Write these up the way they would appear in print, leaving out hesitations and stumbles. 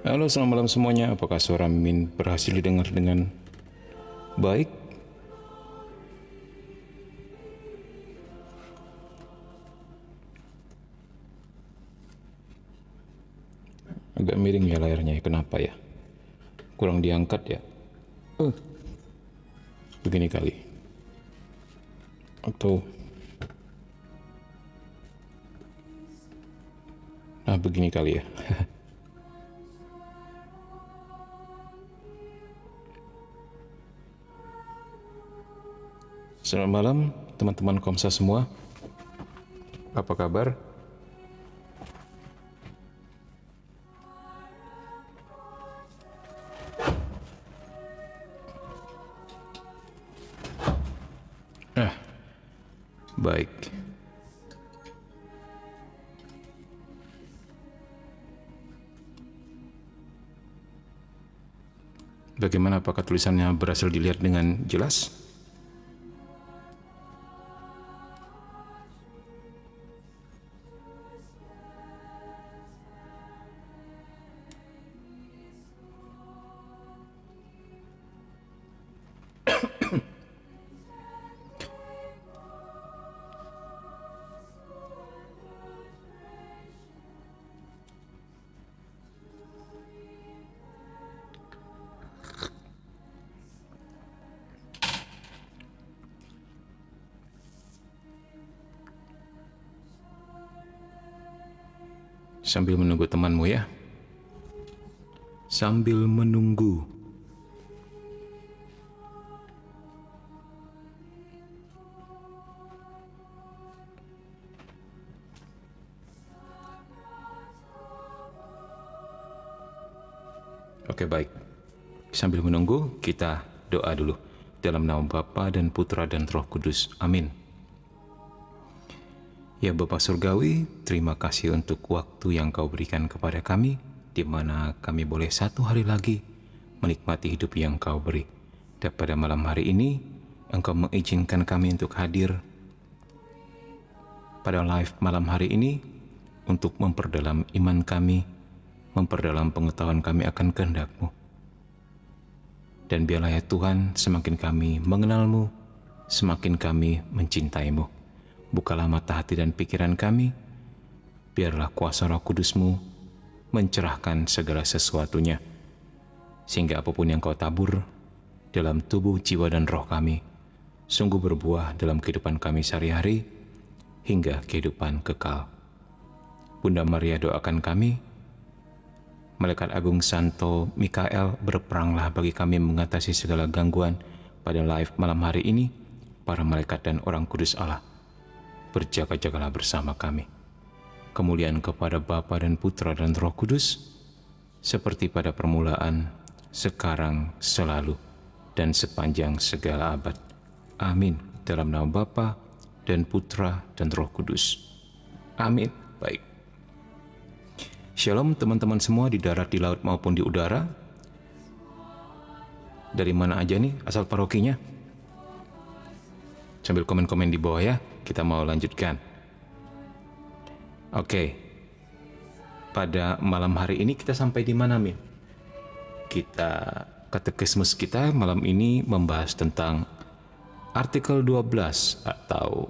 Halo, selamat malam semuanya. Apakah suara Min berhasil didengar dengan baik? Agak miring ya layarnya. Kenapa ya? Kurang diangkat ya? Begini kali. Atau begini kali ya. Selamat malam teman-teman Komsa semua. Apa kabar? Baik. Bagaimana, apakah tulisannya berhasil dilihat dengan jelas? Sambil menunggu temanmu ya. Sambil menunggu. Oke, baik. Sambil menunggu, kita doa dulu. Dalam nama Bapa dan Putra dan Roh Kudus. Amin. Ya Bapa Surgawi, terima kasih untuk waktu yang Kau berikan kepada kami, di mana kami boleh satu hari lagi menikmati hidup yang Kau beri. Dan pada malam hari ini, Engkau mengizinkan kami untuk hadir pada live malam hari ini untuk memperdalam iman kami, memperdalam pengetahuan kami akan kehendak-Mu. Dan biarlah ya Tuhan, semakin kami mengenal-Mu, semakin kami mencintai-Mu. Bukalah mata hati dan pikiran kami, biarlah kuasa Roh Kudus-Mu mencerahkan segala sesuatunya, sehingga apapun yang Kau tabur dalam tubuh, jiwa, dan roh kami, sungguh berbuah dalam kehidupan kami sehari-hari, hingga kehidupan kekal. Bunda Maria doakan kami, Malaikat Agung Santo Mikael berperanglah bagi kami mengatasi segala gangguan pada live malam hari ini. Para malaikat dan orang kudus Allah, berjaga-jagalah bersama kami. Kemuliaan kepada Bapa dan Putra dan Roh Kudus, seperti pada permulaan, sekarang, selalu, dan sepanjang segala abad. Amin. Dalam nama Bapa dan Putra dan Roh Kudus. Amin. Baik. Shalom teman-teman semua di darat, di laut, maupun di udara. Dari mana aja nih asal parokinya? Sambil komen-komen di bawah ya. Kita mau lanjutkan. Oke. Pada malam hari ini kita sampai di mana, Min? Katekismus kita malam ini membahas tentang artikel 12 atau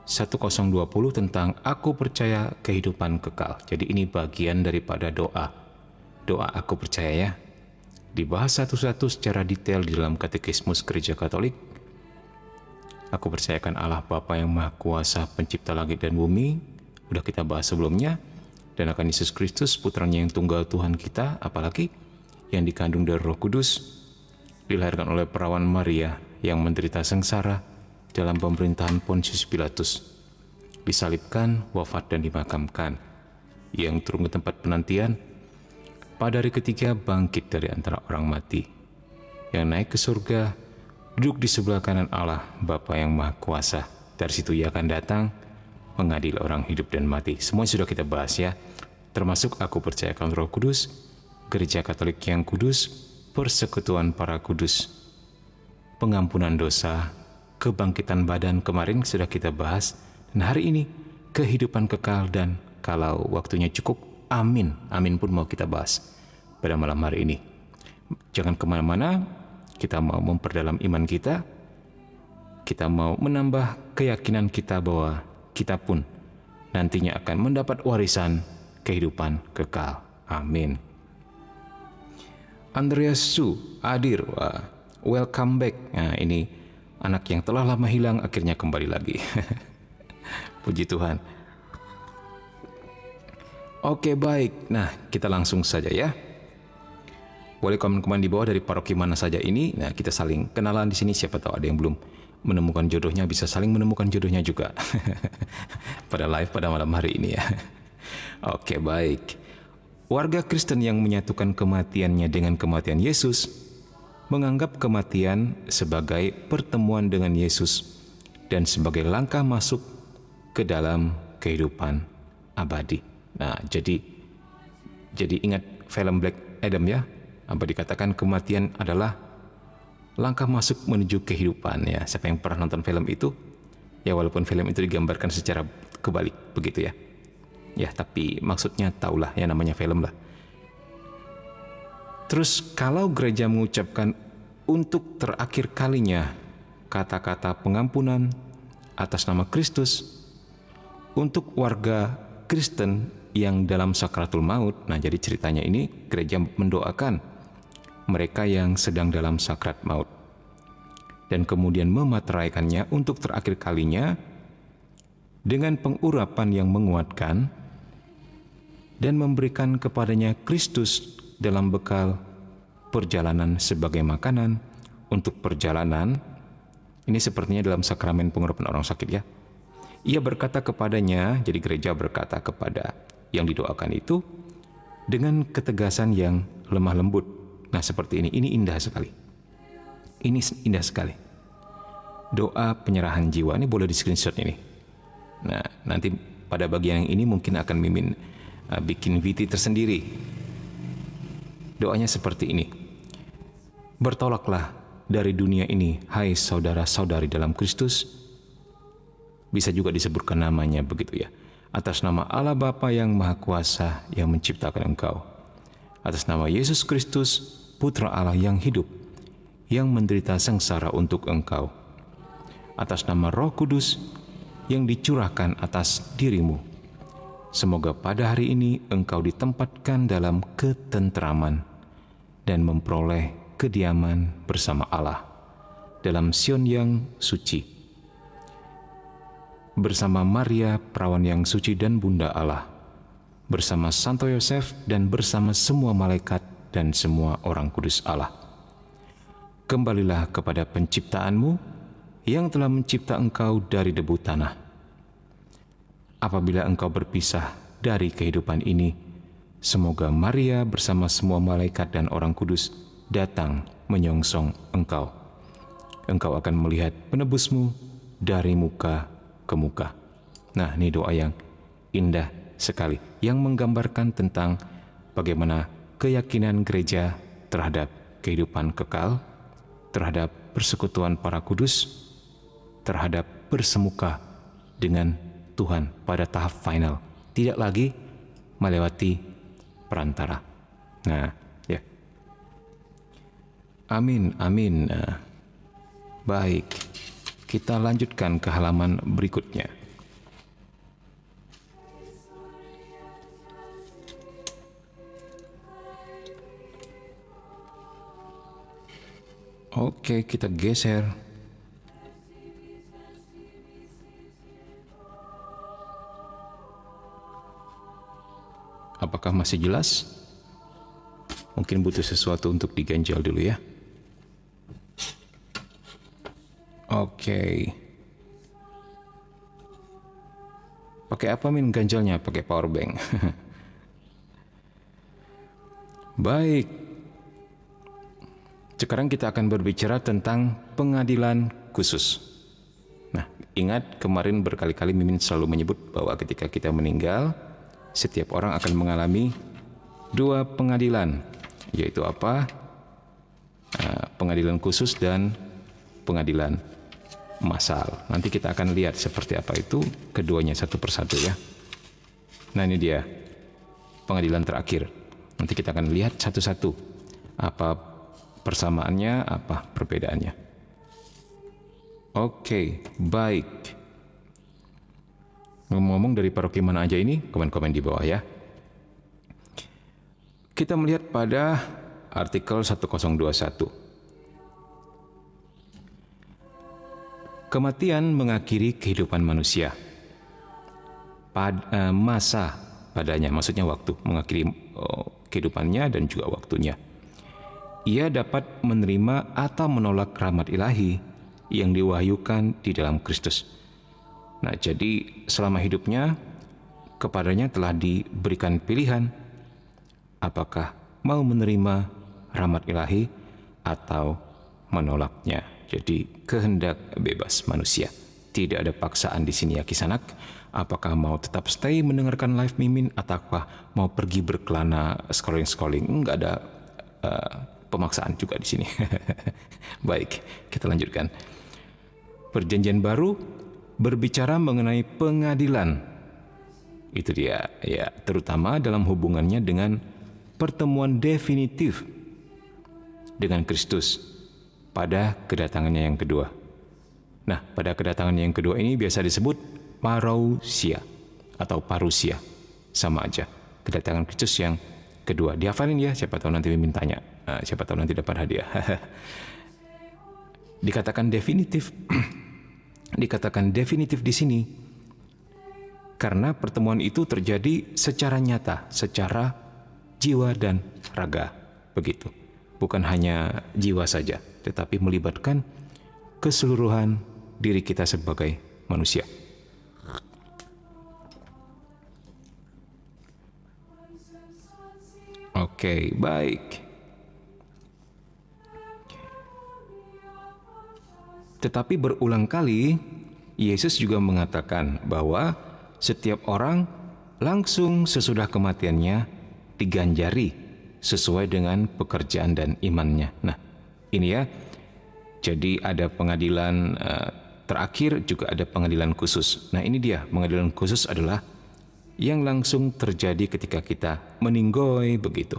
1020 tentang Aku Percaya Kehidupan Kekal. Jadi ini bagian daripada doa. Doa Aku Percaya ya. Dibahas satu-satu secara detail di dalam Katekismus Gereja Katolik. Aku percayakan Allah Bapa yang Maha Kuasa, pencipta langit dan bumi. Udah kita bahas sebelumnya. Dan akan Yesus Kristus, putranya yang tunggal Tuhan kita, apalagi yang dikandung dari Roh Kudus, dilahirkan oleh perawan Maria yang menderita sengsara dalam pemerintahan Pontius Pilatus, disalibkan, wafat dan dimakamkan, yang turun ke tempat penantian, pada hari ketiga bangkit dari antara orang mati, yang naik ke surga, duduk di sebelah kanan Allah Bapa yang Maha Kuasa. Dari situ Ia akan datang mengadil orang hidup dan mati. Semua sudah kita bahas ya, termasuk aku percayakan Roh Kudus, Gereja Katolik yang kudus, persekutuan para kudus, pengampunan dosa, kebangkitan badan kemarin sudah kita bahas, dan hari ini kehidupan kekal, dan kalau waktunya cukup Amin. Amin pun mau kita bahas pada malam hari ini. Jangan kemana-mana, kita mau memperdalam iman kita. Kita mau menambah keyakinan kita bahwa kita pun nantinya akan mendapat warisan kehidupan kekal. Amin. Andreas Su hadir. Wah, welcome back. Nah, ini anak yang telah lama hilang akhirnya kembali lagi. Puji Tuhan. Oke, baik. Nah, kita langsung saja ya. Boleh komen-komen di bawah dari paroki mana saja ini. Nah, kita saling kenalan di sini. Siapa tahu ada yang belum menemukan jodohnya, bisa saling menemukan jodohnya juga. Pada live pada malam hari ini ya. Oke, baik. Warga Kristen yang menyatukan kematiannya dengan kematian Yesus menganggap kematian sebagai pertemuan dengan Yesus dan sebagai langkah masuk ke dalam kehidupan abadi. Nah, jadi ingat film Black Adam ya, apa dikatakan kematian adalah langkah masuk menuju kehidupan ya. Siapa yang pernah nonton film itu? Ya, walaupun film itu digambarkan secara kebalik begitu ya. Ya, tapi maksudnya tahulah ya, namanya film lah. Terus kalau gereja mengucapkan untuk terakhir kalinya kata-kata pengampunan atas nama Kristus untuk warga Kristen yang dalam sakratul maut. Nah, jadi ceritanya ini gereja mendoakan mereka yang sedang dalam sakrat maut dan kemudian memateraikannya untuk terakhir kalinya dengan pengurapan yang menguatkan dan memberikan kepadanya Kristus dalam bekal perjalanan sebagai makanan untuk perjalanan. Ini sepertinya dalam sakramen pengurapan orang sakit ya. Ia berkata kepadanya, jadi gereja berkata kepada yang didoakan itu dengan ketegasan yang lemah lembut. Nah, seperti ini indah sekali. Ini indah sekali. Doa penyerahan jiwa, ini boleh di screenshot ini. Nah, nanti pada bagian yang ini mungkin akan Mimin bikin VT tersendiri. Doanya seperti ini. Bertolaklah dari dunia ini, hai saudara-saudari dalam Kristus. Bisa juga disebutkan namanya begitu ya. Atas nama Allah Bapa yang Maha Kuasa yang menciptakan engkau. Atas nama Yesus Kristus, Putra Allah yang hidup, yang menderita sengsara untuk engkau. Atas nama Roh Kudus yang dicurahkan atas dirimu. Semoga pada hari ini engkau ditempatkan dalam ketentraman dan memperoleh kediaman bersama Allah dalam Sion yang suci, bersama Maria perawan yang suci dan Bunda Allah, bersama Santo Yosef dan bersama semua malaikat dan semua orang kudus Allah. Kembalilah kepada penciptaanmu yang telah mencipta engkau dari debu tanah. Apabila engkau berpisah dari kehidupan ini, semoga Maria bersama semua malaikat dan orang kudus datang menyongsong engkau. Engkau akan melihat penebusmu dari muka ke muka. Nah, ini doa yang indah sekali, yang menggambarkan tentang bagaimana keyakinan gereja terhadap kehidupan kekal, terhadap persekutuan para kudus, terhadap bersemuka dengan Tuhan pada tahap final, tidak lagi melewati perantara. Nah, ya. Amin, amin. Baik, kita lanjutkan ke halaman berikutnya. Oke, kita geser. Apakah masih jelas? Mungkin butuh sesuatu untuk diganjal dulu ya. Oke. Pakai apa Min ganjalnya? Pakai power bank. Baik. Sekarang kita akan berbicara tentang pengadilan khusus. Nah, ingat kemarin berkali-kali Mimin selalu menyebut bahwa ketika kita meninggal, setiap orang akan mengalami dua pengadilan, yaitu apa? Pengadilan khusus dan pengadilan massal. Nanti kita akan lihat seperti apa itu keduanya satu persatu ya. Nah, ini dia. pengadilan terakhir. Nanti kita akan lihat satu-satu apa persamaannya, apa perbedaannya. Oke, baik. Ngomong-ngomong dari paroki mana aja ini, komen-komen di bawah ya. Kita melihat pada artikel 1021. Kematian mengakhiri kehidupan manusia. Masa padanya, maksudnya waktu, mengakhiri kehidupannya dan juga waktunya. Ia dapat menerima atau menolak rahmat ilahi yang diwahyukan di dalam Kristus. Nah, jadi selama hidupnya kepadanya telah diberikan pilihan apakah mau menerima rahmat ilahi atau menolaknya. Jadi kehendak bebas manusia. Tidak ada paksaan di sini ya Kisanak. Apakah mau tetap stay mendengarkan live Mimin ataukah mau pergi berkelana scrolling? Enggak ada pemaksaan juga di sini. Baik, kita lanjutkan. Perjanjian baru berbicara mengenai pengadilan. Itu dia, ya, terutama dalam hubungannya dengan pertemuan definitif dengan Kristus pada kedatangannya yang kedua. Nah, pada kedatangannya yang kedua ini biasa disebut parousia atau parusia. Sama aja, kedatangan Kristus yang kedua. Dihafalin ya, siapa tahu nanti Mimin tanya. Siapa tahu nanti dapat hadiah. Dikatakan definitif. Dikatakan definitif di sini karena pertemuan itu terjadi secara nyata, secara jiwa dan raga, begitu. Bukan hanya jiwa saja, tetapi melibatkan keseluruhan diri kita sebagai manusia. Oke, baik. Tetapi berulang kali Yesus juga mengatakan bahwa setiap orang langsung sesudah kematiannya diganjari sesuai dengan pekerjaan dan imannya. Nah, ini ya. Jadi ada pengadilan terakhir, juga ada pengadilan khusus. Nah, ini dia, pengadilan khusus adalah yang langsung terjadi ketika kita meninggoy begitu.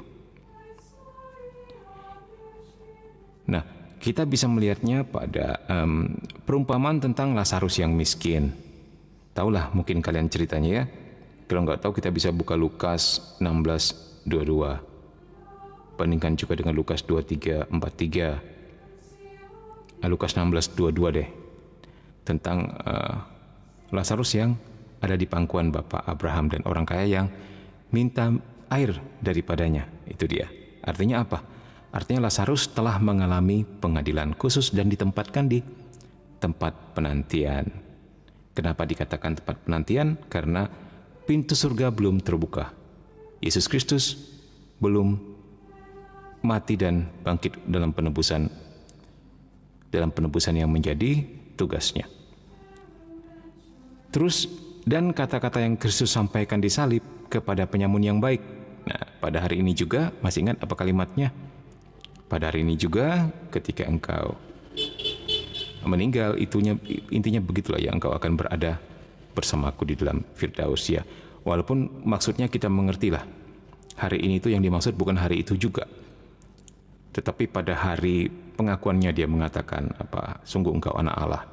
Nah, kita bisa melihatnya pada perumpamaan tentang Lazarus yang miskin. Tahulah mungkin kalian ceritanya ya. Kalau nggak tahu kita bisa buka Lukas 16:22. Bandingkan juga dengan Lukas 23:43. Lukas 16:22 deh. Tentang Lazarus yang ada di pangkuan Bapak Abraham dan orang kaya yang minta air daripadanya. Itu dia. Artinya apa? Artinya Lazarus telah mengalami pengadilan khusus dan ditempatkan di tempat penantian. Kenapa dikatakan tempat penantian? Karena pintu surga belum terbuka. Yesus Kristus belum mati dan bangkit dalam penebusan yang menjadi tugasnya. Terus, dan kata-kata yang Kristus sampaikan di salib kepada penyamun yang baik. Nah, pada hari ini juga, masih ingat apa kalimatnya? Pada hari ini juga ketika engkau meninggal, intinya begitulah ya, engkau akan berada bersamaku di dalam Firdaus ya. Walaupun maksudnya kita mengertilah, hari ini itu yang dimaksud bukan hari itu juga. Tetapi pada hari pengakuannya dia mengatakan sungguh engkau anak Allah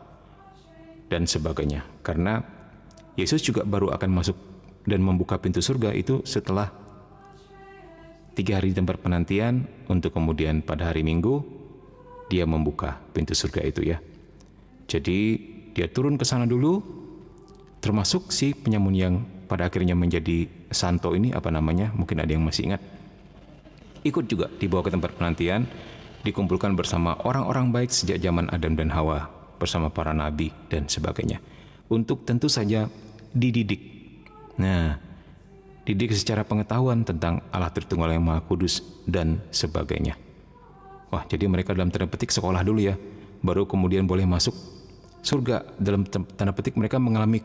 dan sebagainya. Karena Yesus juga baru akan masuk dan membuka pintu surga itu setelah 3 hari di tempat penantian, untuk kemudian pada hari Minggu dia membuka pintu surga itu ya. Jadi dia turun ke sana dulu, termasuk si penyamun yang pada akhirnya menjadi santo ini, mungkin ada yang masih ingat, ikut juga dibawa ke tempat penantian, dikumpulkan bersama orang-orang baik sejak zaman Adam dan Hawa, bersama para nabi dan sebagainya, untuk tentu saja dididik. Nah, didik secara pengetahuan tentang Allah Tritunggal yang Maha Kudus dan sebagainya. Wah, jadi mereka dalam tanda petik sekolah dulu ya, baru kemudian boleh masuk surga. Dalam tanda petik mereka mengalami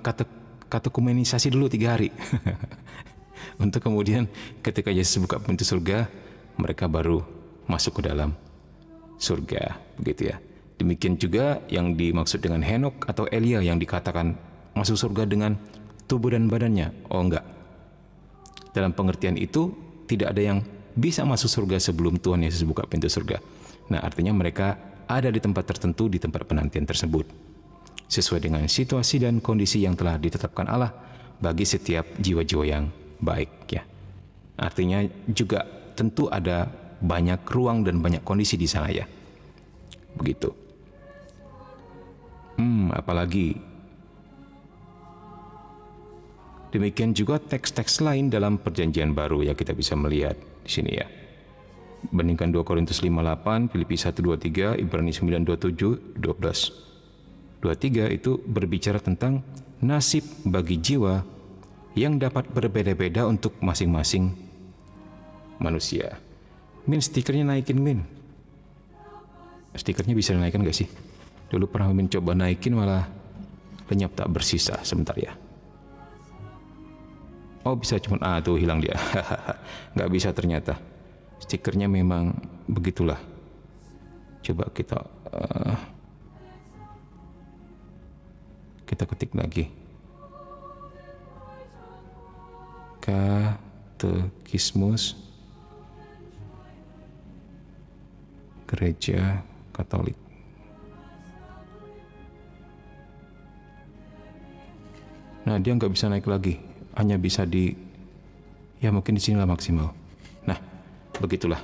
katekumenisasi dulu 3 hari. Untuk kemudian ketika Yesus buka pintu surga, mereka baru masuk ke dalam surga, begitu ya. Demikian juga yang dimaksud dengan Henok atau Elia yang dikatakan masuk surga dengan tubuh dan badannya. Oh enggak. Dalam pengertian itu, tidak ada yang bisa masuk surga sebelum Tuhan Yesus buka pintu surga. Nah, artinya mereka ada di tempat tertentu di tempat penantian tersebut, sesuai dengan situasi dan kondisi yang telah ditetapkan Allah bagi setiap jiwa-jiwa yang baik, ya. Artinya juga tentu ada banyak ruang dan banyak kondisi di sana, ya. Begitu. Apalagi demikian juga teks-teks lain dalam Perjanjian Baru, ya, kita bisa melihat di sini, ya. Bandingkan 2 Korintus 5:8, Filipi 1:23, Ibrani 9:27, 12. 23 itu berbicara tentang nasib bagi jiwa yang dapat berbeda-beda untuk masing-masing manusia. Min, stikernya naikin, Min. Stikernya bisa dinaikkan gak sih? Dulu pernah Min coba naikin, malah lenyap tak bersisa. Sebentar, ya. Oh, bisa, cuman tuh hilang dia. Gak bisa ternyata. Stikernya memang begitulah. Coba kita ketik lagi. Katekismus Gereja Katolik. Nah, dia nggak bisa naik lagi, hanya bisa ya mungkin di sinilah maksimal. Nah, begitulah.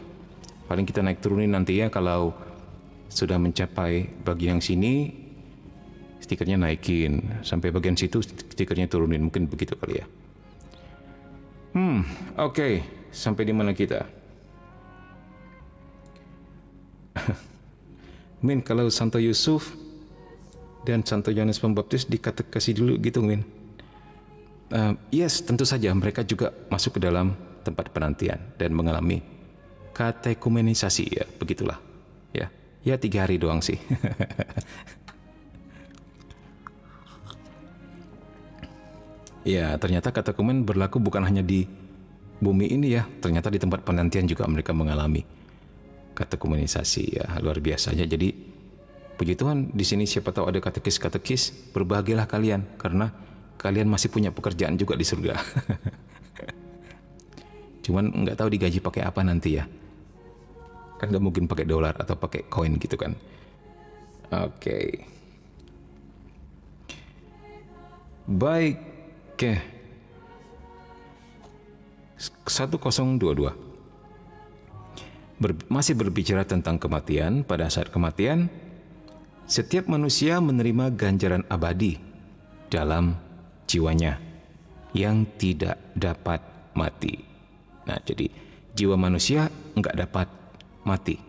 Paling kita naik turunin nanti, ya, kalau sudah mencapai bagian sini, stikernya naikin, sampai bagian situ stikernya turunin, mungkin begitu kali, ya. Oke. Sampai di mana kita? Min, kalau Santo Yusuf dan Santo Yohanes Pembaptis dikatekesi dulu gitu, Min. Yes, tentu saja mereka juga masuk ke dalam tempat penantian dan mengalami katekumenisasi, ya, begitulah, ya. Ya, 3 hari doang sih. Ya, ternyata katekumen berlaku bukan hanya di bumi ini, ya. Ternyata di tempat penantian juga mereka mengalami katekumenisasi, ya, luar biasanya. Jadi puji Tuhan, di sini siapa tahu ada katekis-katekis, berbahagialah kalian karena kalian masih punya pekerjaan juga di surga. Cuman nggak tahu digaji pakai apa nanti, ya. Kan nggak mungkin pakai dolar atau pakai koin gitu kan. Oke. Baik. Oke. 1022. Masih berbicara tentang kematian. Pada saat kematian, setiap manusia menerima ganjaran abadi dalam jiwanya yang tidak dapat mati. Nah, jadi jiwa manusia nggak dapat mati.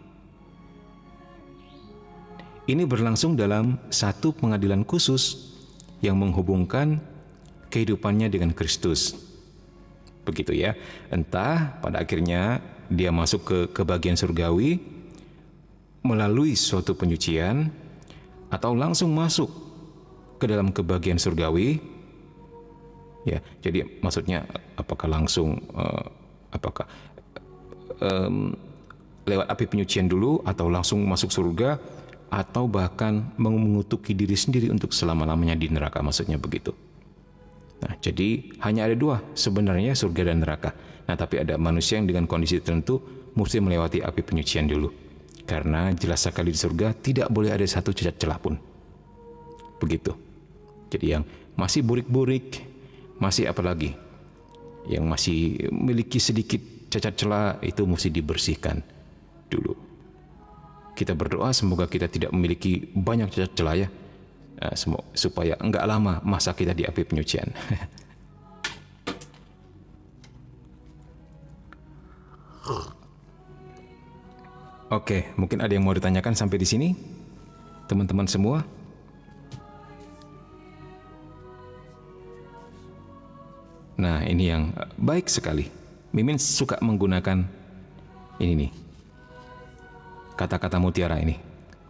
Ini berlangsung dalam satu pengadilan khusus yang menghubungkan kehidupannya dengan Kristus. Begitu, ya. Entah pada akhirnya dia masuk ke bagian surgawi melalui suatu penyucian, atau langsung masuk ke dalam kebahagiaan surgawi, ya. Jadi maksudnya apakah langsung lewat api penyucian dulu, atau langsung masuk surga, atau bahkan mengutuki diri sendiri untuk selama-lamanya di neraka, maksudnya begitu. Nah, jadi hanya ada 2 sebenarnya, surga dan neraka. Nah, tapi ada manusia yang dengan kondisi tertentu mesti melewati api penyucian dulu, karena jelas sekali di surga tidak boleh ada satu cacat celah pun. Begitu. Jadi yang masih burik-burik, masih apalagi yang masih memiliki sedikit cacat celah, itu mesti dibersihkan dulu. Kita berdoa semoga kita tidak memiliki banyak cacat celah, ya, supaya enggak lama masa kita di api penyucian. Oke, mungkin ada yang mau ditanyakan sampai di sini, teman-teman semua. Nah, ini yang baik sekali. Mimin suka menggunakan ini nih, kata-kata mutiara ini.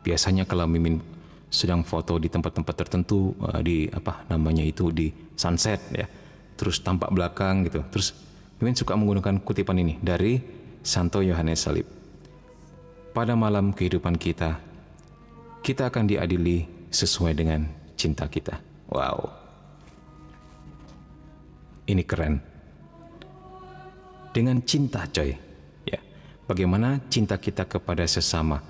Biasanya kalau Mimin sedang foto di tempat-tempat tertentu, di di sunset, ya, terus tampak belakang gitu, terus Mimin suka menggunakan kutipan ini dari Santo Yohanes Salib. Pada malam kehidupan kita, kita akan diadili sesuai dengan cinta kita. Wow, ini keren. dengan cinta, coy. Ya. Bagaimana cinta kita kepada sesama,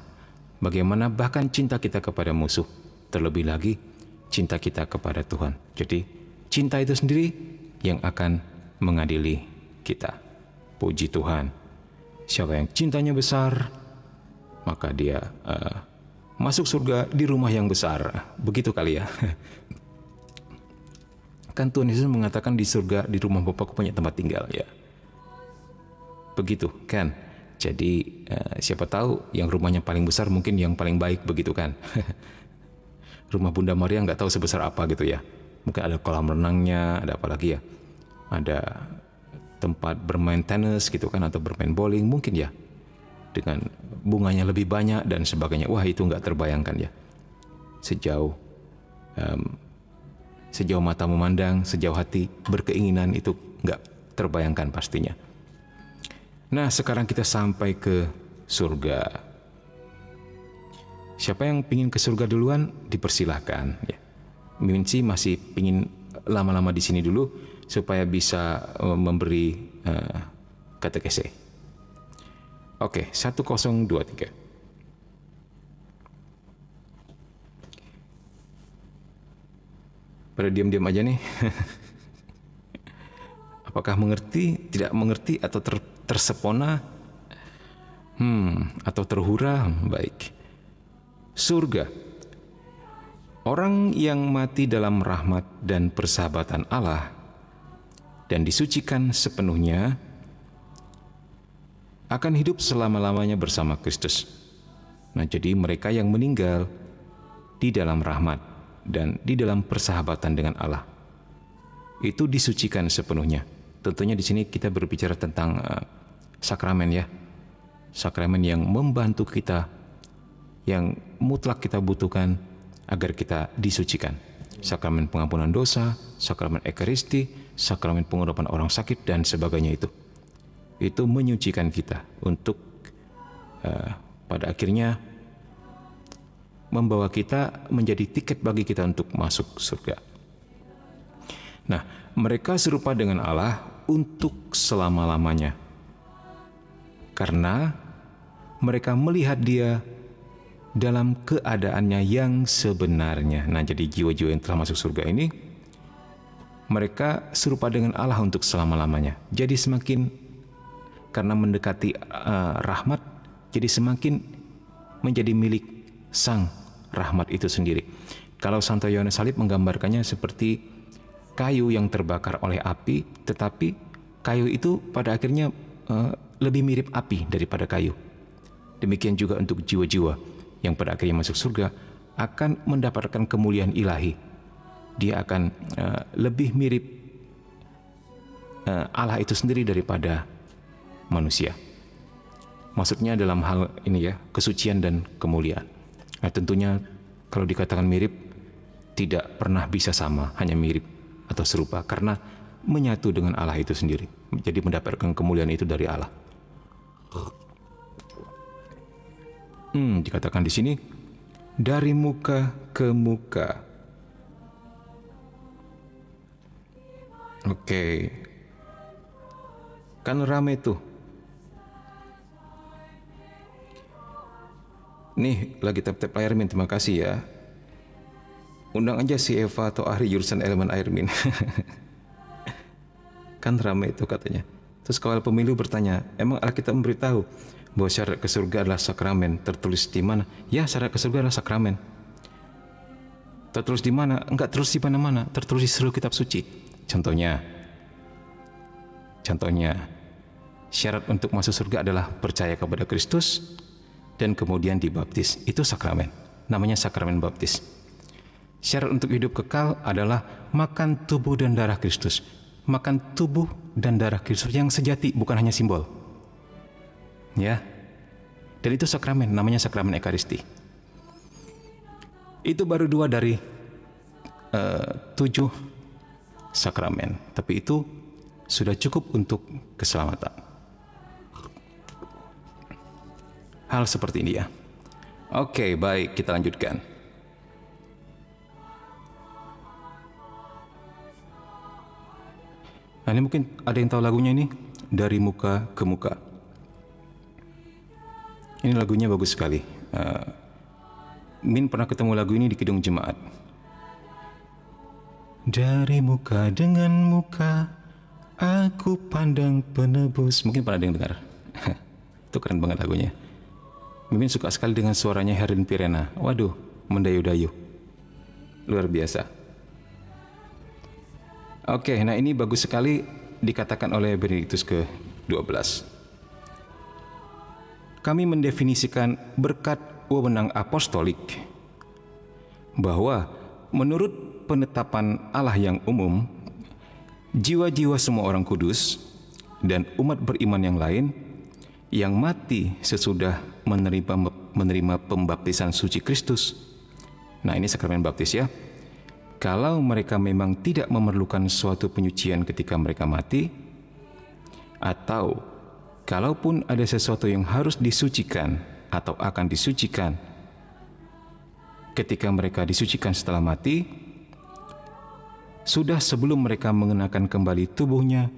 bagaimana bahkan cinta kita kepada musuh, terlebih lagi cinta kita kepada Tuhan. Jadi cinta itu sendiri yang akan mengadili kita. Puji Tuhan. Siapa yang cintanya besar, maka dia masuk surga di rumah yang besar. Begitu kali ya. Kan Tuhan Yesus mengatakan di surga, di rumah Bapakku banyak tempat tinggal, ya. Begitu kan. Jadi siapa tahu yang rumahnya paling besar mungkin yang paling baik, begitu kan. Rumah Bunda Maria nggak tahu sebesar apa gitu ya. Mungkin ada kolam renangnya, ada apa lagi ya, ada tempat bermain tenis gitu kan, atau bermain bowling mungkin ya, dengan bunganya lebih banyak dan sebagainya. Wah, itu nggak terbayangkan ya. Sejauh mata memandang, sejauh hati berkeinginan, itu nggak terbayangkan pastinya. Nah, sekarang kita sampai ke surga. Siapa yang pingin ke surga duluan, dipersilahkan ya. Mimin sih masih pingin lama-lama di sini dulu supaya bisa memberi katekese. Oke, 1023. Pada diam-diam aja nih. Apakah mengerti, tidak mengerti, atau tersepona? Atau terhura? Baik. Surga. Orang yang mati dalam rahmat dan persahabatan Allah dan disucikan sepenuhnya akan hidup selama-lamanya bersama Kristus. Nah, jadi mereka yang meninggal di dalam rahmat dan di dalam persahabatan dengan Allah itu disucikan sepenuhnya. Tentunya di sini kita berbicara tentang sakramen ya. Sakramen yang membantu kita, yang mutlak kita butuhkan agar kita disucikan. Sakramen pengampunan dosa, sakramen ekaristi, sakramen pengurapan orang sakit dan sebagainya itu menyucikan kita untuk pada akhirnya membawa kita menjadi tiket bagi kita untuk masuk surga. Nah, mereka serupa dengan Allah untuk selama-lamanya karena mereka melihat Dia dalam keadaannya yang sebenarnya. Nah, jadi jiwa-jiwa yang telah masuk surga ini, mereka serupa dengan Allah untuk selama-lamanya. Jadi semakin, karena mendekati rahmat, jadi semakin menjadi milik Sang Rahmat itu sendiri. Kalau Santo Yohanes Salib menggambarkannya seperti kayu yang terbakar oleh api, tetapi kayu itu pada akhirnya lebih mirip api daripada kayu. Demikian juga untuk jiwa-jiwa yang pada akhirnya masuk surga akan mendapatkan kemuliaan ilahi. Dia akan lebih mirip Allah itu sendiri daripada manusia. Maksudnya dalam hal ini ya, kesucian dan kemuliaan. Nah, tentunya kalau dikatakan mirip, tidak pernah bisa sama, hanya mirip atau serupa karena menyatu dengan Allah itu sendiri. Jadi mendapatkan kemuliaan itu dari Allah. Dikatakan di sini dari muka ke muka. Oke. Kan rame tuh. Nih lagi tap-tap layar Min, terima kasih ya. Undang aja si Eva atau Ahri jurusan elemen air Min. Kan rame itu katanya. Terus kawal pemilu bertanya, emang Alkitab memberitahu bahwa syarat ke surga adalah sakramen? Tertulis di mana? Ya, syarat ke surga adalah sakramen. Tertulis di mana? Enggak tertulis di mana-mana. Tertulis di seluruh kitab suci. Contohnya, syarat untuk masuk surga adalah percaya kepada Kristus dan kemudian dibaptis. Itu sakramen. Namanya sakramen baptis. Syarat untuk hidup kekal adalah makan tubuh dan darah Kristus. Makan tubuh dan darah Kristus yang sejati, bukan hanya simbol. Ya. Dan itu sakramen, namanya sakramen ekaristi. Itu baru 2 dari 7 sakramen. Tapi itu sudah cukup untuk keselamatan. Hal seperti ini ya. Oke, baik, kita lanjutkan. Nah, ini mungkin ada yang tahu lagunya ini. dari muka ke muka. Ini lagunya bagus sekali. Min pernah ketemu lagu ini di kidung jemaat. Dari muka dengan muka aku pandang penebus. Mungkin pernah ada yang dengar. Itu keren banget lagunya. Mimin suka sekali dengan suaranya Herlin Pirena. Waduh, mendayu-dayu. Luar biasa. Oke, nah ini bagus sekali dikatakan oleh Benediktus ke-12. Kami mendefinisikan berkat wewenang apostolik bahwa menurut penetapan Allah yang umum, jiwa-jiwa semua orang kudus dan umat beriman yang lain yang mati sesudah menerima pembaptisan suci Kristus. Nah, ini sakramen baptis ya. Kalau mereka memang tidak memerlukan suatu penyucian ketika mereka mati, atau kalaupun ada sesuatu yang harus disucikan atau akan disucikan ketika mereka disucikan setelah mati, sudah sebelum mereka mengenakan kembali tubuhnya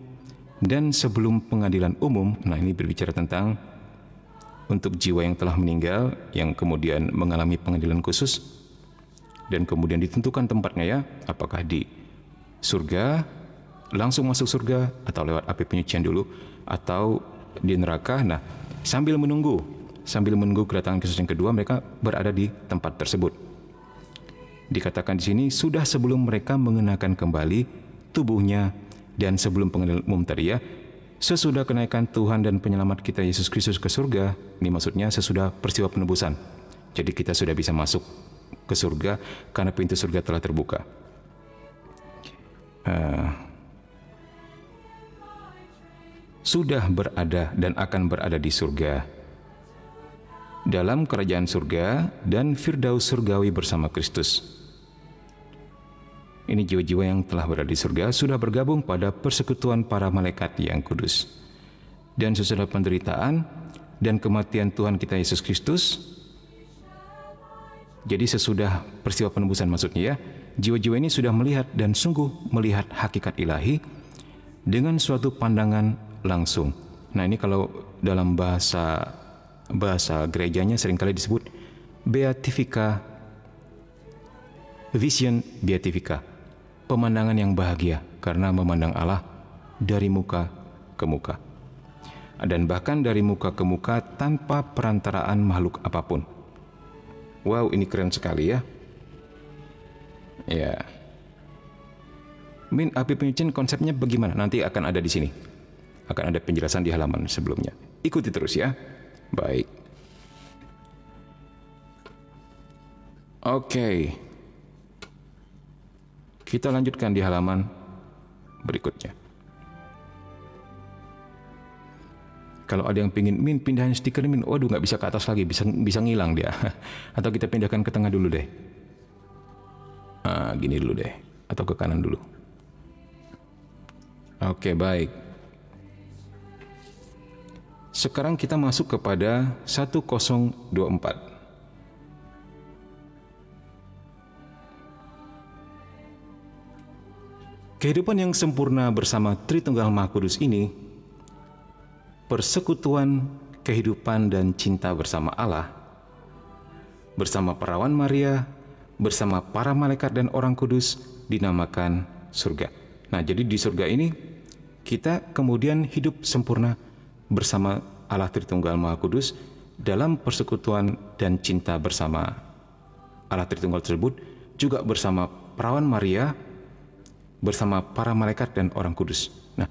dan sebelum pengadilan umum. Nah, ini berbicara tentang untuk jiwa yang telah meninggal yang kemudian mengalami pengadilan khusus dan kemudian ditentukan tempatnya ya, apakah di surga, langsung masuk surga, atau lewat api penyucian dulu, atau di neraka. Nah, sambil menunggu kedatangan Kristus yang kedua, mereka berada di tempat tersebut. Dikatakan di sini, sudah sebelum mereka mengenakan kembali tubuhnya dan sebelum pengadilan umum tadi ya, sesudah kenaikan Tuhan dan penyelamat kita Yesus Kristus ke surga. Ini maksudnya sesudah peristiwa penebusan. Jadi kita sudah bisa masuk ke surga karena pintu surga telah terbuka. Sudah berada dan akan berada di surga, dalam kerajaan surga dan firdaus surgawi bersama Kristus. Ini jiwa-jiwa yang telah berada di surga sudah bergabung pada persekutuan para malaikat yang kudus. Dan sesudah penderitaan dan kematian Tuhan kita Yesus Kristus, jadi sesudah peristiwa penebusan maksudnya ya, jiwa-jiwa ini sudah melihat dan sungguh melihat hakikat ilahi dengan suatu pandangan langsung. Nah, ini kalau dalam bahasa gerejanya seringkali disebut beatifica, vision beatifica, pemandangan yang bahagia karena memandang Allah dari muka ke muka, dan bahkan dari muka ke muka tanpa perantaraan makhluk apapun. Wow, ini keren sekali ya. Ya. Min, api penyucian konsepnya bagaimana? Nanti akan ada di sini. Akan ada penjelasan di halaman sebelumnya. Ikuti terus ya. Baik. Oke. Kita lanjutkan di halaman berikutnya. Kalau ada yang pingin, Min, pindahin stiker Min, waduh nggak bisa ke atas lagi, bisa ngilang dia. Atau kita pindahkan ke tengah dulu deh. Gini dulu deh, atau ke kanan dulu. Oke, baik. Sekarang kita masuk kepada 1024. Kehidupan yang sempurna bersama Tritunggal Maha Kudus ini, persekutuan kehidupan dan cinta bersama Allah, bersama perawan Maria, bersama para malaikat dan orang kudus, dinamakan surga. Nah, jadi di surga ini kita kemudian hidup sempurna bersama Allah Tritunggal Maha Kudus dalam persekutuan dan cinta bersama Allah Tritunggal tersebut, juga bersama perawan Maria, bersama para malaikat dan orang kudus. Nah,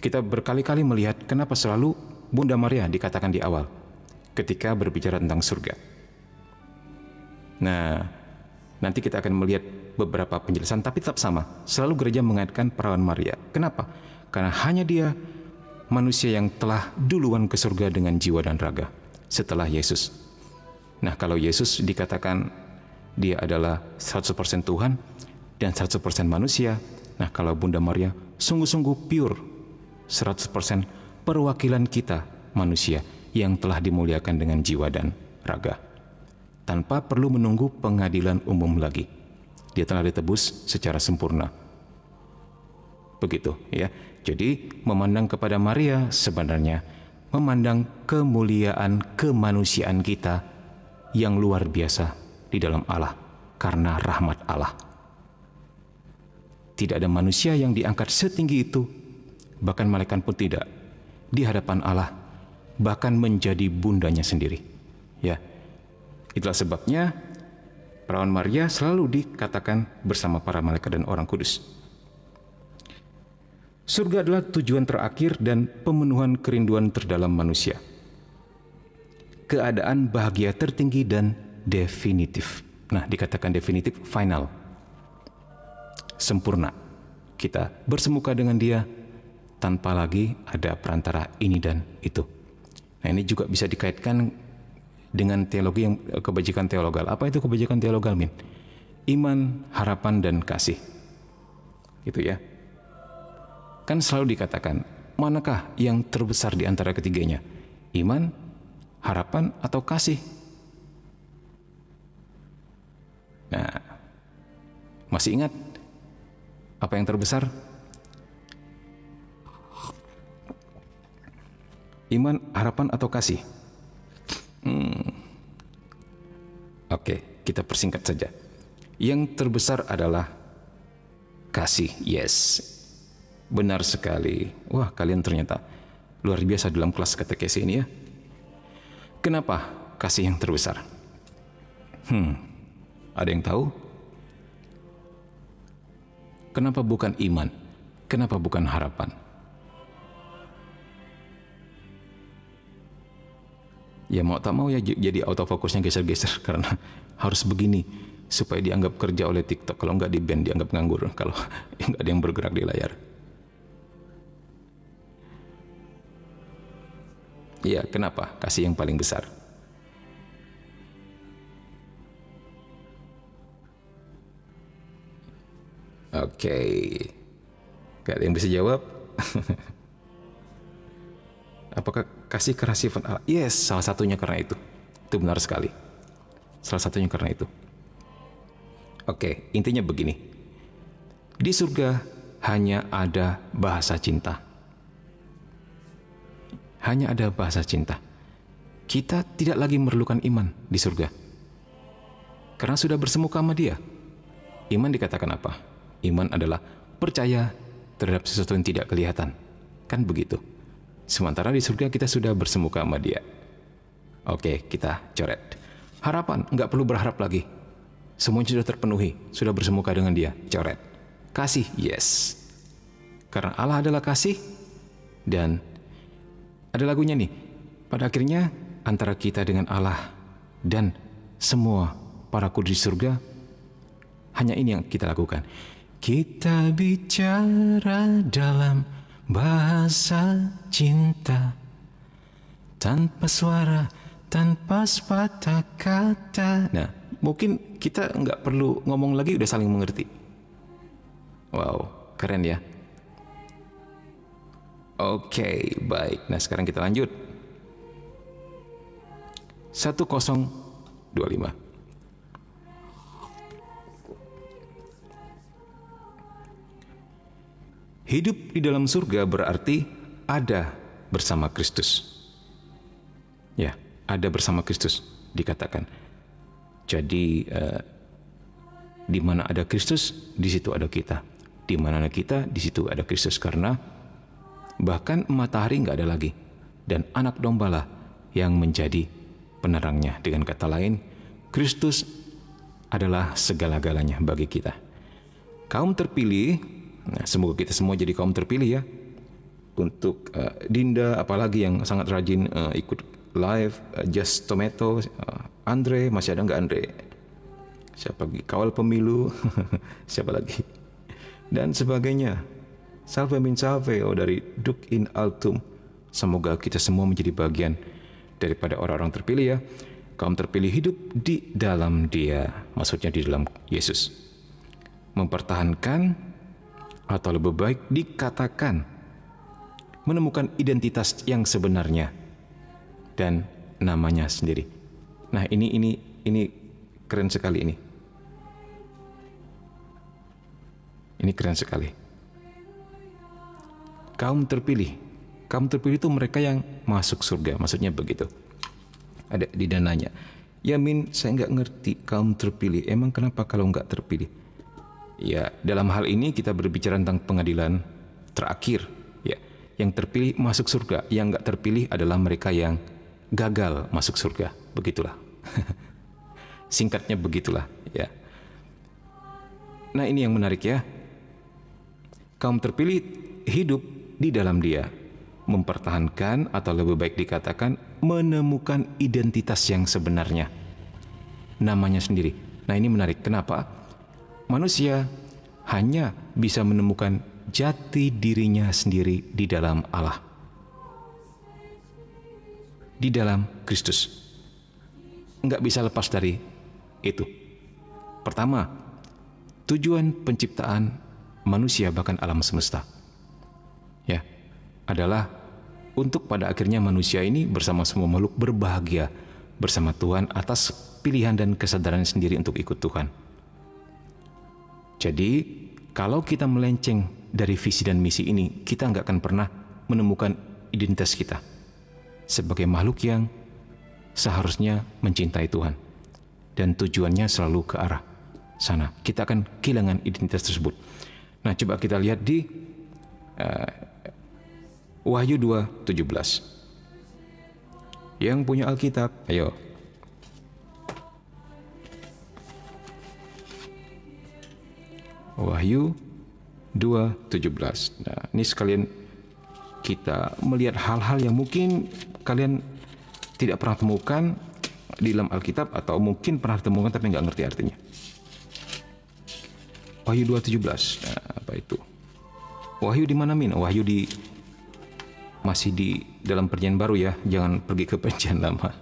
kita berkali-kali melihat kenapa selalu Bunda Maria dikatakan di awal ketika berbicara tentang surga. Nah, nanti kita akan melihat beberapa penjelasan, tapi tetap sama. Selalu gereja mengaitkan perawan Maria. Kenapa? Karena hanya dia manusia yang telah duluan ke surga dengan jiwa dan raga setelah Yesus. Nah, kalau Yesus dikatakan dia adalah 100% Tuhan dan 100% manusia. Nah, kalau Bunda Maria sungguh-sungguh pure, 100% perwakilan kita manusia yang telah dimuliakan dengan jiwa dan raga, tanpa perlu menunggu pengadilan umum lagi. Dia telah ditebus secara sempurna. Begitu ya. Jadi memandang kepada Maria sebenarnya memandang kemuliaan kemanusiaan kita yang luar biasa di dalam Allah karena rahmat Allah. Tidak ada manusia yang diangkat setinggi itu, bahkan malaikat pun tidak, di hadapan Allah, bahkan menjadi bundanya sendiri. Ya, itulah sebabnya perawan Maria selalu dikatakan bersama para malaikat dan orang kudus. Surga adalah tujuan terakhir dan pemenuhan kerinduan terdalam manusia. Keadaan bahagia tertinggi dan definitif. Nah, dikatakan definitif, final, sempurna. Kita bersemuka dengan Dia tanpa lagi ada perantara ini dan itu. Nah, ini juga bisa dikaitkan dengan teologi yang kebajikan teologal. Apa itu kebajikan teologal, Min? Iman, harapan, dan kasih. Gitu ya. Kan selalu dikatakan, manakah yang terbesar di antara ketiganya? Iman, harapan, atau kasih? Nah, masih ingat apa yang terbesar? Iman, harapan, atau kasih? Oke, kita persingkat saja. Yang terbesar adalah kasih. Yes, benar sekali. Wah, kalian ternyata luar biasa dalam kelas katekesi ini ya. Kenapa kasih yang terbesar? Ada yang tahu? Kenapa bukan iman? Kenapa bukan harapan? Ya mau tak mau ya jadi autofokusnya geser-geser karena harus begini supaya dianggap kerja oleh TikTok. Kalau nggak di ban dianggap nganggur kalau nggak ada yang bergerak di layar. Ya, kenapa kasih yang paling besar? Oke, gak ada yang bisa jawab. Apakah kasih karena sifat Allah? Yes, salah satunya karena itu. Itu benar sekali. Salah satunya karena itu. Oke, intinya begini. Di surga hanya ada bahasa cinta. Hanya ada bahasa cinta. Kita tidak lagi memerlukan iman di surga. Karena sudah bersemuka sama Dia. Iman dikatakan apa? Iman adalah percaya terhadap sesuatu yang tidak kelihatan. Kan begitu. Sementara di surga kita sudah bersemuka sama Dia. Oke, kita coret. Harapan, nggak perlu berharap lagi. Semuanya sudah terpenuhi, sudah bersemuka dengan Dia. Coret. Kasih, yes. Karena Allah adalah kasih. Dan ada lagunya nih. Pada akhirnya antara kita dengan Allah dan semua para kudus di surga, hanya ini yang kita lakukan. Kita bicara dalam bahasa cinta, tanpa suara, tanpa sepatah kata. Nah, mungkin kita nggak perlu ngomong lagi, udah saling mengerti. Wow, keren ya. Oke, baik. Nah, sekarang kita lanjut. 1025. Hidup di dalam surga berarti ada bersama Kristus. Ya, ada bersama Kristus dikatakan. Jadi di mana ada Kristus, di situ ada kita. Di mana ada kita, di situ ada Kristus. Karena bahkan matahari nggak ada lagi, dan anak dombalah yang menjadi penerangnya. Dengan kata lain, Kristus adalah segala-galanya bagi kita. Kaum terpilih, nah, semoga kita semua jadi kaum terpilih ya. Untuk Dinda, apalagi yang sangat rajin ikut live, Just Tomato, Andre, masih ada nggak Andre? Siapa lagi? Kawal Pemilu, siapa lagi? Dan sebagainya. Salve min salve, dari Duc in Altum. Semoga kita semua menjadi bagian daripada orang-orang terpilih ya. Kaum terpilih hidup di dalam Dia, maksudnya di dalam Yesus. Mempertahankan, atau lebih baik dikatakan, menemukan identitas yang sebenarnya dan namanya sendiri. Nah, ini keren sekali ini. Ini keren sekali. kaum terpilih. Kaum terpilih itu mereka yang masuk surga, maksudnya begitu. Ada di dananya. Ya Min, saya nggak ngerti kaum terpilih. Emang kenapa kalau nggak terpilih? Ya, dalam hal ini kita berbicara tentang pengadilan terakhir. Ya, yang terpilih masuk surga, yang nggak terpilih adalah mereka yang gagal masuk surga. Begitulah. Singkatnya begitulah. Ya. Nah ini yang menarik ya. Kaum terpilih hidup di dalam Dia, mempertahankan atau lebih baik dikatakan menemukan identitas yang sebenarnya, namanya sendiri. Nah ini menarik. Kenapa? Manusia hanya bisa menemukan jati dirinya sendiri di dalam Allah, di dalam Kristus. Nggak bisa lepas dari itu. Pertama, tujuan penciptaan manusia bahkan alam semesta, ya, adalah untuk pada akhirnya manusia ini bersama semua makhluk berbahagia bersama Tuhan atas pilihan dan kesadaran sendiri untuk ikut Tuhan. Jadi, kalau kita melenceng dari visi dan misi ini, kita nggak akan pernah menemukan identitas kita sebagai makhluk yang seharusnya mencintai Tuhan dan tujuannya selalu ke arah sana. Kita akan kehilangan identitas tersebut. Nah, coba kita lihat di Wahyu 2:17. Yang punya Alkitab, ayo. Wahyu 2:17. Nah, ini sekalian kita melihat hal-hal yang mungkin kalian tidak pernah temukan di dalam Alkitab atau mungkin pernah temukan tapi nggak ngerti artinya. Wahyu 2:17. Nah, apa itu? Wahyu di mana, Min? Wahyu masih di dalam Perjanjian Baru ya, jangan pergi ke Perjanjian Lama.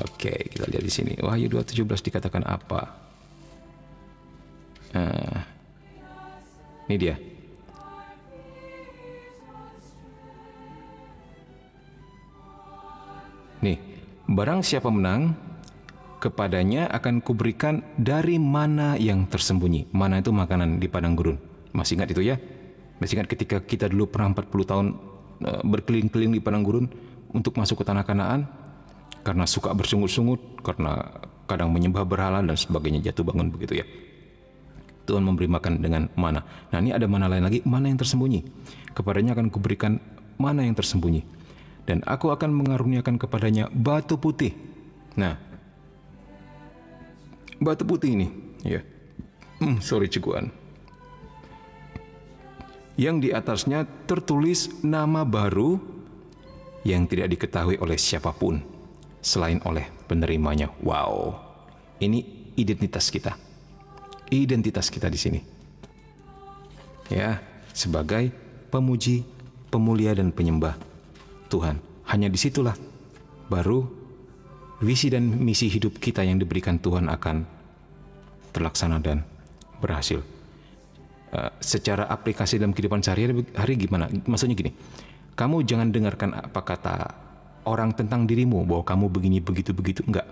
Oke, kita lihat di sini. Wahyu 2:17 dikatakan apa? Ini dia. Nih, barang siapa menang, kepadanya akan kuberikan dari mana yang tersembunyi. Mana itu makanan di padang gurun. Masih ingat itu ya? Masih ingat ketika kita dulu pernah 40 tahun berkeliling-keliling di padang gurun untuk masuk ke tanah Kanaan, karena suka bersungut-sungut, karena kadang menyembah berhala dan sebagainya, jatuh bangun begitu ya. Tuhan memberi makan dengan mana. Nah, ini ada mana lain lagi, mana yang tersembunyi. Kepadanya akan kuberikan mana yang tersembunyi. Dan aku akan mengaruniakan kepadanya batu putih. Nah, batu putih ini, ya, ceguan. Yang di atasnya tertulis nama baru yang tidak diketahui oleh siapapun selain oleh penerimanya. Wow, ini identitas kita. Identitas kita di sini, ya, sebagai pemuji, pemulia dan penyembah Tuhan. Hanya disitulah baru visi dan misi hidup kita yang diberikan Tuhan akan terlaksana dan berhasil. Secara aplikasi dalam kehidupan sehari-hari gimana? Maksudnya gini, kamu jangan dengarkan apa kata orang tentang dirimu bahwa kamu begini, begitu, enggak.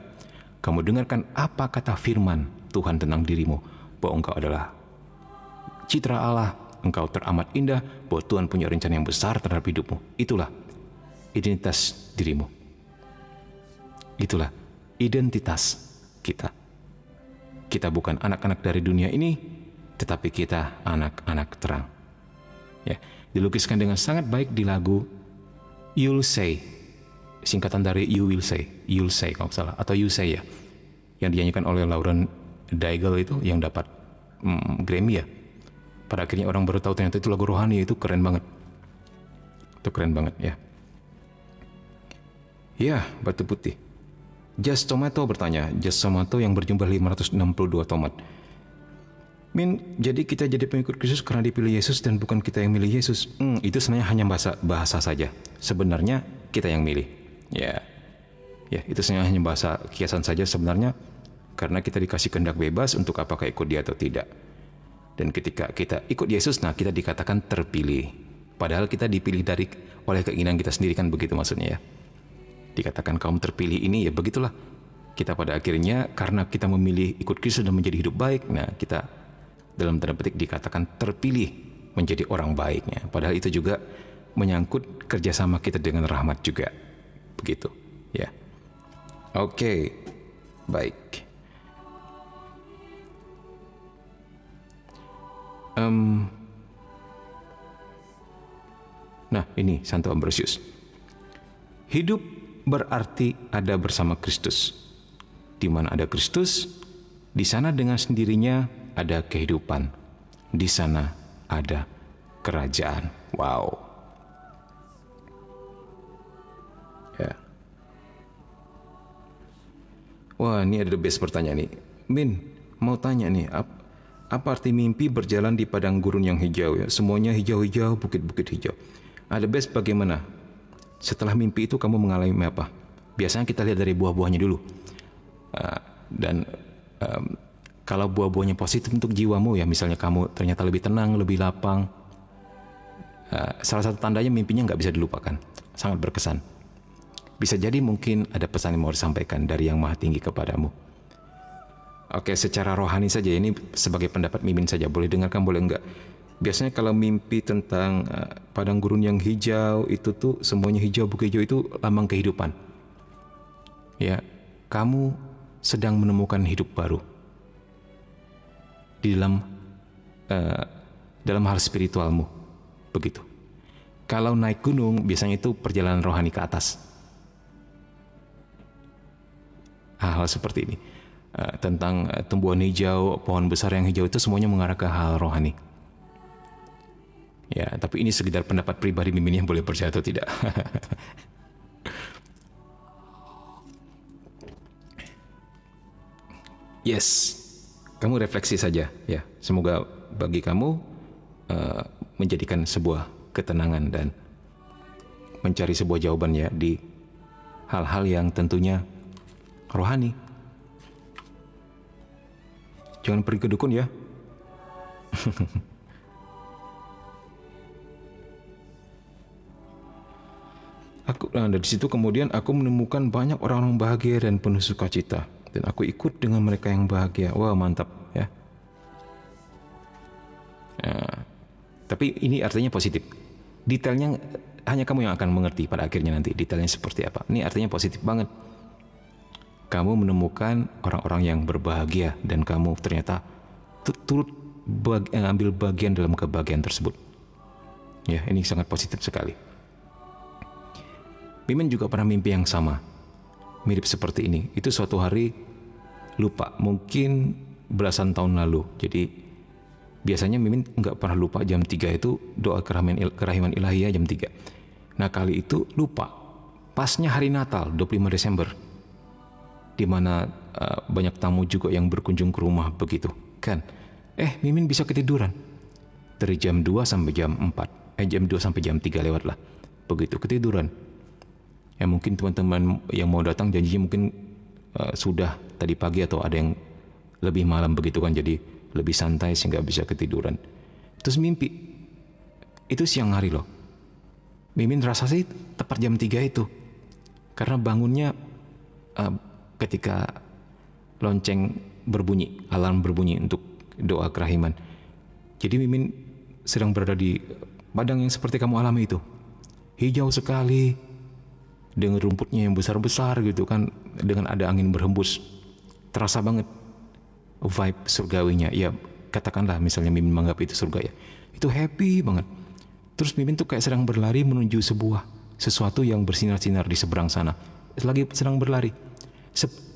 Kamu dengarkan apa kata firman Tuhan tentang dirimu, bahwa engkau adalah citra Allah, engkau teramat indah, bahwa Tuhan punya rencana yang besar terhadap hidupmu. Itulah identitas dirimu. Itulah identitas kita. Kita bukan anak-anak dari dunia ini, tetapi kita anak-anak terang. Ya, dilukiskan dengan sangat baik di lagu You'll Say, singkatan dari You Will Say, You'll Say kalau salah, atau You Say ya, yang dinyanyikan oleh Lauren Daigle itu yang dapat Grammy ya. Pada akhirnya orang baru tahu ternyata itu lagu rohani. Itu keren banget. Itu keren banget ya. Ya, batu putih. Just Tomato bertanya, Just Tomato yang berjumlah 562 tomat. Min, jadi kita jadi pengikut Kristus karena dipilih Yesus dan bukan kita yang milih Yesus. Itu sebenarnya hanya bahasa saja. Sebenarnya kita yang milih. Ya, itu sebenarnya hanya bahasa kiasan saja sebenarnya. Karena kita dikasih kehendak bebas untuk apakah ikut Dia atau tidak. Dan ketika kita ikut Yesus, nah kita dikatakan terpilih. Padahal kita dipilih oleh keinginan kita sendiri, kan begitu maksudnya ya. Dikatakan kaum terpilih ini, ya begitulah. Kita pada akhirnya karena kita memilih ikut Kristus dan menjadi hidup baik, nah kita dalam tanda petik dikatakan terpilih menjadi orang baiknya. Padahal itu juga menyangkut kerjasama kita dengan rahmat juga. Begitu, ya. Oke, baik. Nah, ini Santo Ambrosius. Hidup berarti ada bersama Kristus. Di mana ada Kristus, di sana dengan sendirinya ada kehidupan. Di sana ada kerajaan. Wow. Ya. Wah, ini ada the best pertanyaan nih. Min, mau tanya nih, apa arti mimpi berjalan di padang gurun yang hijau ya? Semuanya hijau-hijau, bukit-bukit hijau. Ada best bagaimana? Setelah mimpi itu kamu mengalami apa? Biasanya kita lihat dari buah-buahnya dulu. Kalau buah-buahnya positif untuk jiwamu ya, misalnya kamu ternyata lebih tenang, lebih lapang. Salah satu tandanya mimpinya nggak bisa dilupakan, sangat berkesan. Bisa jadi mungkin ada pesan yang mau disampaikan dari Yang Maha Tinggi kepadamu. Oke, secara rohani saja, ini sebagai pendapat Mimin saja, boleh dengarkan boleh enggak. Biasanya kalau mimpi tentang padang gurun yang hijau itu tuh semuanya hijau, bukit hijau, itu lambang kehidupan. Ya, kamu sedang menemukan hidup baru di dalam hal spiritualmu, begitu. Kalau naik gunung biasanya itu perjalanan rohani ke atas. Hal-hal seperti ini tentang tumbuhan hijau, pohon besar yang hijau, itu semuanya mengarah ke hal rohani. Ya, tapi ini sekedar pendapat pribadi Mimin yang boleh percaya atau tidak. Yes, kamu refleksi saja ya. Semoga bagi kamu menjadikan sebuah ketenangan dan mencari sebuah jawaban ya di hal-hal yang tentunya rohani. Jangan pergi ke dukun ya. Dari situ kemudian aku menemukan banyak orang-orang bahagia dan penuh sukacita, dan aku ikut dengan mereka yang bahagia. Wah, mantap ya. Tapi ini artinya positif. Detailnya hanya kamu yang akan mengerti pada akhirnya nanti detailnya seperti apa. Ini artinya positif banget. Kamu menemukan orang-orang yang berbahagia dan kamu ternyata turut ambil bagian dalam kebahagiaan tersebut. Ya, ini sangat positif sekali. Mimin juga pernah mimpi yang sama, mirip seperti ini. Itu suatu hari lupa, mungkin belasan tahun lalu. Jadi biasanya Mimin nggak pernah lupa jam 3 itu doa kerahiman ilahiyah jam 3. Nah, kali itu lupa. Pasnya hari Natal 25 Desember. Di mana banyak tamu juga yang berkunjung ke rumah begitu, kan? Mimin bisa ketiduran. Dari jam 2 sampai jam 4. Jam 2 sampai jam 3 lewat lah. Begitu ketiduran. Ya mungkin teman-teman yang mau datang janjinya mungkin sudah tadi pagi atau ada yang lebih malam begitu kan, jadi lebih santai sehingga bisa ketiduran. Terus mimpi itu siang hari loh. Mimin rasa sih tepat jam 3 itu, karena bangunnya ketika lonceng berbunyi, alarm berbunyi untuk doa kerahiman. Jadi Mimin sedang berada di padang yang seperti kamu alami itu, hijau sekali, dengan rumputnya yang besar-besar gitu kan, dengan ada angin berhembus, terasa banget vibe surgawinya. Ya katakanlah misalnya Mimin menganggap itu surga ya, itu happy banget. Terus Mimin tuh kayak sedang berlari menuju sesuatu yang bersinar-sinar di seberang sana, lagi sedang berlari.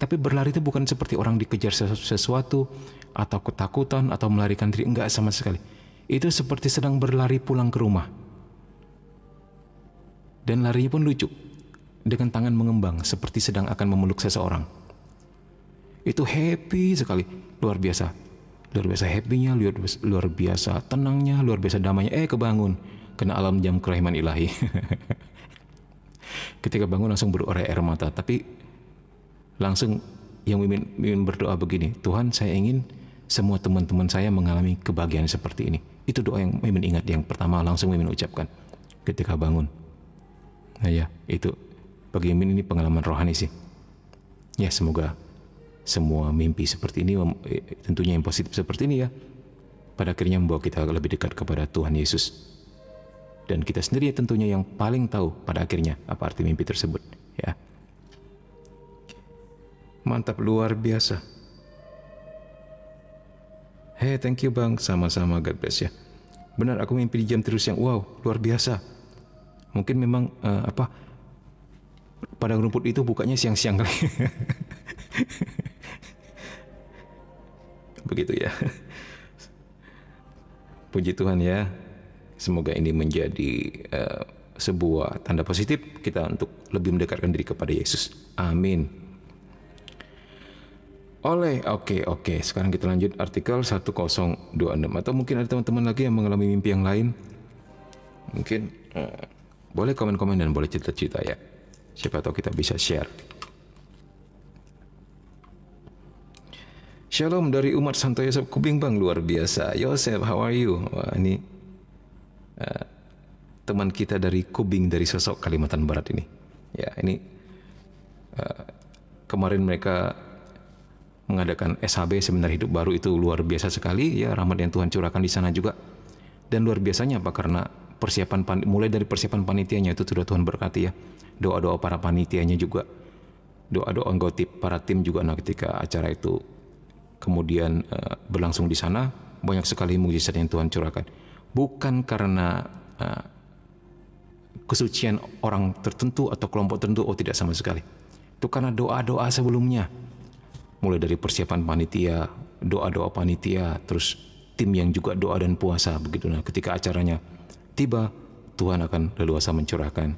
Tapi berlari itu bukan seperti orang dikejar sesuatu atau ketakutan atau melarikan diri, enggak sama sekali. Itu seperti sedang berlari pulang ke rumah, dan larinya pun lucu, dengan tangan mengembang seperti sedang akan memeluk seseorang. Itu happy sekali, luar biasa happy-nya, luar biasa tenangnya, luar biasa damainya. Kebangun kena alam jam kerahiman ilahi. Ketika bangun langsung berurai air mata, tapi langsung yang Mimin berdoa begini, Tuhan, saya ingin semua teman-teman saya mengalami kebahagiaan seperti ini. Itu doa yang Mimin ingat, yang pertama langsung Mimin ucapkan ketika bangun. Nah ya, itu bagi Mimin ini pengalaman rohani sih. Ya, semoga semua mimpi seperti ini, tentunya yang positif seperti ini ya, pada akhirnya membawa kita lebih dekat kepada Tuhan Yesus. Dan kita sendiri tentunya yang paling tahu pada akhirnya apa arti mimpi tersebut, ya. Mantap, luar biasa. Hey, thank you Bang, sama-sama, God bless ya. Benar, aku mimpi di jam terus yang wow, luar biasa. Mungkin memang padang rumput itu bukanya siang-siang kali. Begitu ya. Puji Tuhan ya. Semoga ini menjadi sebuah tanda positif kita untuk lebih mendekatkan diri kepada Yesus. Amin. Oke. Sekarang kita lanjut artikel 1026. Atau mungkin ada teman-teman lagi yang mengalami mimpi yang lain. Mungkin boleh komen-komen dan boleh cerita-cerita ya. Siapa tahu kita bisa share. Shalom dari umat Santo Yosef Kubing Bang, luar biasa. Yosef, how are you? Wah, ini teman kita dari Kubing, dari Sosok, Kalimantan Barat ini. Ya, ini kemarin mereka mengadakan SHB, Seminar Hidup Baru, itu luar biasa sekali ya, rahmat yang Tuhan curahkan di sana juga. Dan luar biasanya apa? Karena persiapan mulai dari persiapan panitianya itu sudah Tuhan berkati ya. Doa-doa para panitianya juga, doa-doa anggota para tim juga. Nah, ketika acara itu kemudian berlangsung di sana, banyak sekali mukjizat yang Tuhan curahkan. Bukan karena kesucian orang tertentu atau kelompok tertentu, oh tidak, sama sekali. Itu karena doa-doa sebelumnya. Mulai dari persiapan panitia, doa-doa panitia, terus tim yang juga doa dan puasa begitu. Nah, ketika acaranya tiba, Tuhan akan leluasa mencurahkan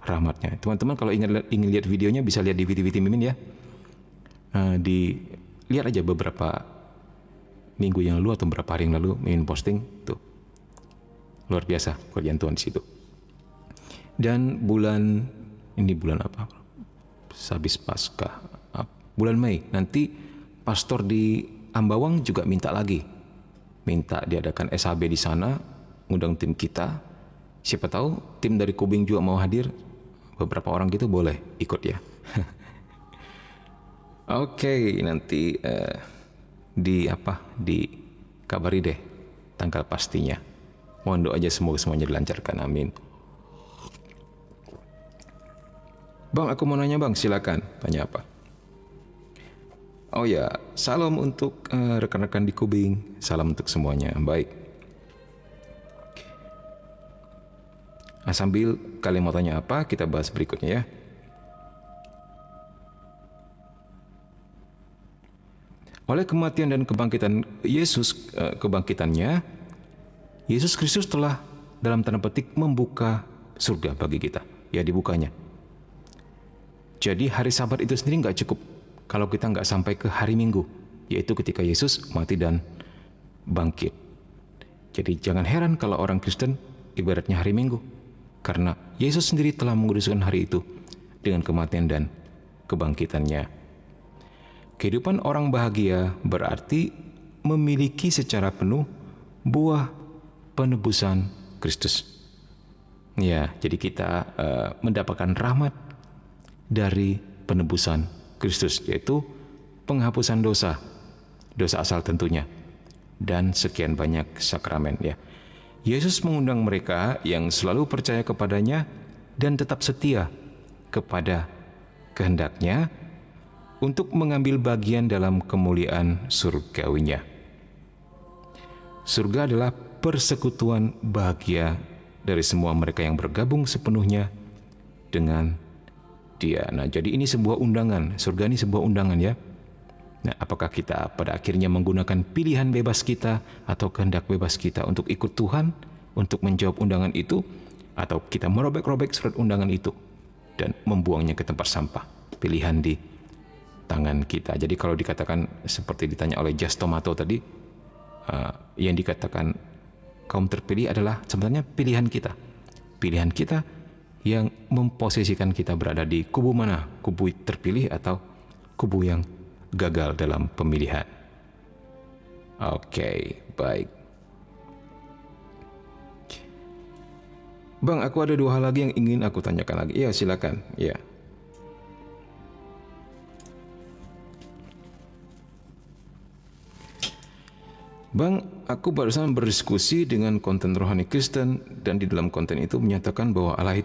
rahmatnya. Teman-teman kalau ingin lihat videonya bisa lihat di VTV Mimin ya. Lihat aja beberapa minggu yang lalu atau beberapa hari yang lalu Mimin posting tuh. Luar biasa kerjaan Tuhan di situ. Dan bulan apa? Habis Paskah, bulan Mei nanti pastor di Ambawang juga minta diadakan SHB di sana, ngundang tim kita. Siapa tahu tim dari Kubing juga mau hadir, beberapa orang gitu boleh ikut ya. Oke, nanti dikabari deh tanggal pastinya. Mohon doa aja semoga semuanya dilancarkan, amin. Bang, aku mau nanya Bang, silakan. Tanya apa? Oh ya, salam untuk rekan-rekan di Kubing. Salam untuk semuanya. Baik. Nah, sambil kalian mau tanya apa, kita bahas berikutnya ya. Oleh kematian dan kebangkitan Yesus, kebangkitannya, Yesus Kristus telah dalam tanda petik membuka surga bagi kita. Ya, dibukanya. Jadi hari Sabat itu sendiri nggak cukup kalau kita nggak sampai ke hari Minggu, yaitu ketika Yesus mati dan bangkit. Jadi jangan heran kalau orang Kristen ibaratnya hari Minggu, karena Yesus sendiri telah menguduskan hari itu dengan kematian dan kebangkitannya. Kehidupan orang bahagia berarti memiliki secara penuh buah penebusan Kristus. Ya, jadi kita mendapatkan rahmat dari penebusan Kristus, yaitu penghapusan dosa asal tentunya, dan sekian banyak sakramen ya. Yesus mengundang mereka yang selalu percaya kepadanya dan tetap setia kepada kehendaknya untuk mengambil bagian dalam kemuliaan surgawinya. Surga adalah persekutuan bahagia dari semua mereka yang bergabung sepenuhnya dengan Dia. Nah, jadi ini sebuah undangan. Surga ini sebuah undangan ya. Nah, apakah kita pada akhirnya menggunakan pilihan bebas kita atau kehendak bebas kita untuk ikut Tuhan, untuk menjawab undangan itu, atau kita merobek-robek surat undangan itu dan membuangnya ke tempat sampah? Pilihan di tangan kita. Jadi kalau dikatakan seperti ditanya oleh Just Tomato tadi, yang dikatakan kaum terpilih adalah sebenarnya pilihan kita. Pilihan kita yang memposisikan kita berada di kubu mana? Kubu terpilih atau kubu yang gagal dalam pemilihan. Oke, baik. Bang, aku ada dua hal lagi yang ingin aku tanyakan lagi. Iya, silakan. Iya. Bang, aku barusan berdiskusi dengan konten rohani Kristen dan di dalam konten itu menyatakan bahwa Allah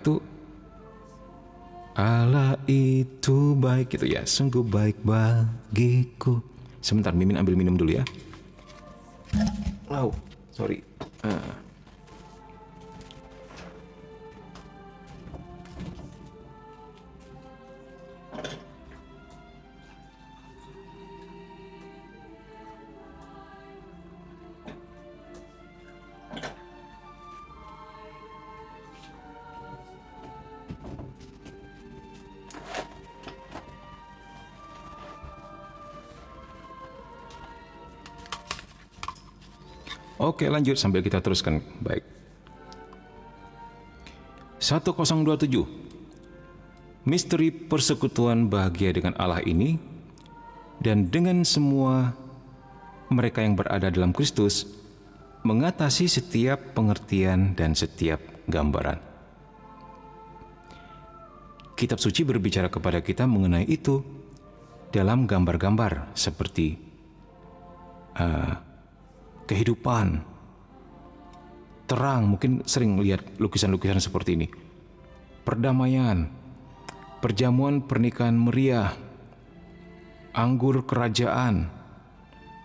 itu baik gitu ya, sungguh baik bagiku. Sebentar, Mimin ambil minum dulu ya. Oh, sorry. Oke, lanjut sambil kita teruskan. Baik. 1027. Misteri persekutuan bahagia dengan Allah ini dan dengan semua mereka yang berada dalam Kristus mengatasi setiap pengertian dan setiap gambaran. Kitab suci berbicara kepada kita mengenai itu dalam gambar-gambar seperti kehidupan, terang, mungkin sering lihat lukisan-lukisan seperti ini. Perdamaian, perjamuan pernikahan meriah, anggur kerajaan,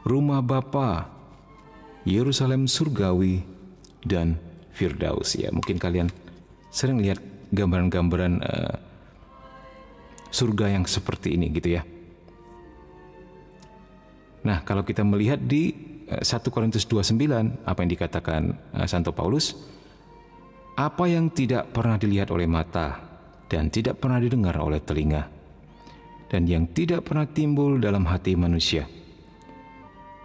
rumah Bapa, Yerusalem surgawi, dan Firdaus. Ya, mungkin kalian sering lihat gambaran-gambaran surga yang seperti ini gitu ya. Nah, kalau kita melihat di 1 Korintus 2:9, apa yang dikatakan Santo Paulus, apa yang tidak pernah dilihat oleh mata dan tidak pernah didengar oleh telinga dan yang tidak pernah timbul dalam hati manusia,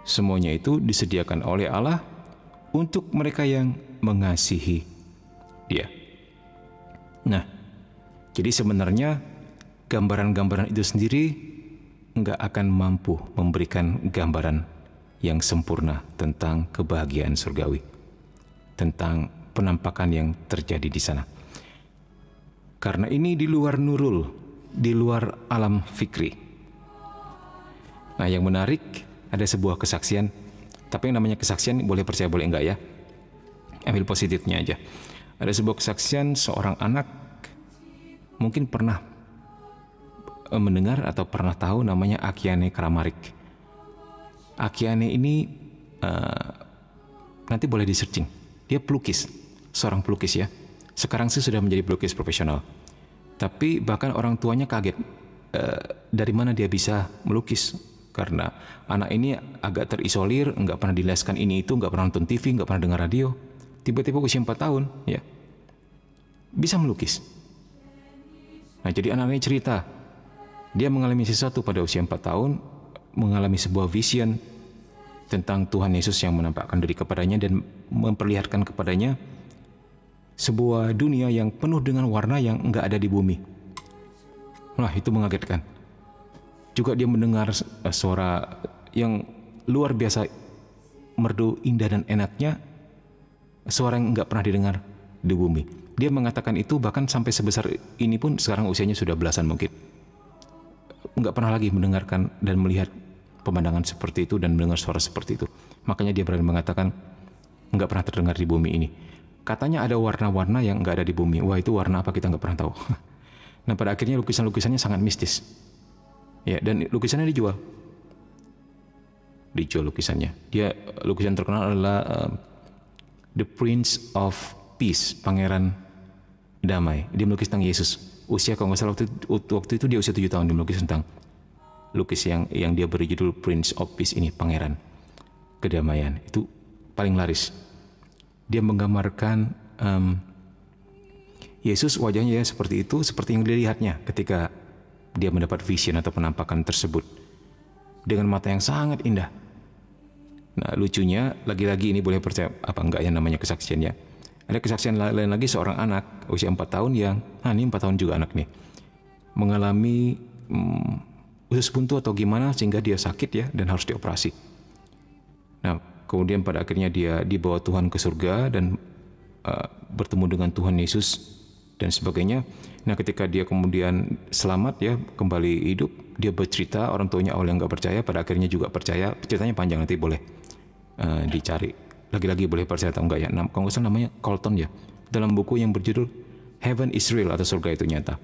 semuanya itu disediakan oleh Allah untuk mereka yang mengasihi Dia. Nah, jadi sebenarnya gambaran-gambaran itu sendiri enggak akan mampu memberikan gambaran yang sempurna tentang kebahagiaan surgawi, tentang penampakan yang terjadi di sana. Karena ini di luar nurul, di luar alam fikri. Nah, yang menarik ada sebuah kesaksian, tapi yang namanya kesaksian boleh percaya boleh enggak ya. Ambil positifnya aja. Ada sebuah kesaksian seorang anak mungkin pernah mendengar atau pernah tahu namanya Akiane Kramarik. Akiane ini nanti boleh di searching. Dia pelukis, seorang pelukis ya. Sekarang sih sudah menjadi pelukis profesional. Tapi bahkan orang tuanya kaget dari mana dia bisa melukis. Karena anak ini agak terisolir, nggak pernah dileskan ini itu, nggak pernah nonton TV, nggak pernah dengar radio. Tiba-tiba usia 4 tahun, ya bisa melukis. Nah, jadi anak ini cerita, dia mengalami sesuatu pada usia 4 tahun, mengalami sebuah vision tentang Tuhan Yesus yang menampakkan diri kepadanya dan memperlihatkan kepadanya sebuah dunia yang penuh dengan warna yang enggak ada di bumi. Wah, itu mengagetkan. Juga dia mendengar suara yang luar biasa merdu, indah dan enaknya, suara yang enggak pernah didengar di bumi. Dia mengatakan itu bahkan sampai sebesar ini pun sekarang usianya sudah belasan mungkin. Enggak pernah lagi mendengarkan dan melihat pemandangan seperti itu dan mendengar suara seperti itu. Makanya dia berani mengatakan enggak pernah terdengar di bumi ini. Katanya ada warna-warna yang enggak ada di bumi. Wah, itu warna apa kita enggak pernah tahu. Nah, pada akhirnya lukisan-lukisannya sangat mistis. Ya, dan lukisannya dijual. Dijual lukisannya. Dia lukisan terkenal adalah The Prince of Peace, Pangeran Damai. Dia melukis tentang Yesus. Usia kalau nggak salah waktu itu dia usia 7 tahun, dia melukis tentang lukis yang dia beri judul Prince of Peace ini, Pangeran Kedamaian. Itu paling laris. Dia menggambarkan Yesus wajahnya ya seperti itu, seperti yang dilihatnya ketika dia mendapat vision atau penampakan tersebut dengan mata yang sangat indah. Nah, lucunya lagi-lagi ini boleh percaya apa enggak ya namanya kesaksiannya. Ada kesaksian lain lagi seorang anak usia 4 tahun yang, ini 4 tahun juga anak nih, mengalami usus buntu atau gimana sehingga dia sakit ya dan harus dioperasi. Nah, kemudian pada akhirnya dia dibawa Tuhan ke surga dan bertemu dengan Tuhan Yesus dan sebagainya. Nah, ketika dia kemudian selamat ya, kembali hidup, dia bercerita, orang tuanya awalnya nggak percaya, pada akhirnya juga percaya. Ceritanya panjang, nanti boleh dicari lagi-lagi boleh percaya atau enggak ya. Kalau nggak salah namanya Colton ya, dalam buku yang berjudul Heaven is Real atau surga itu nyata.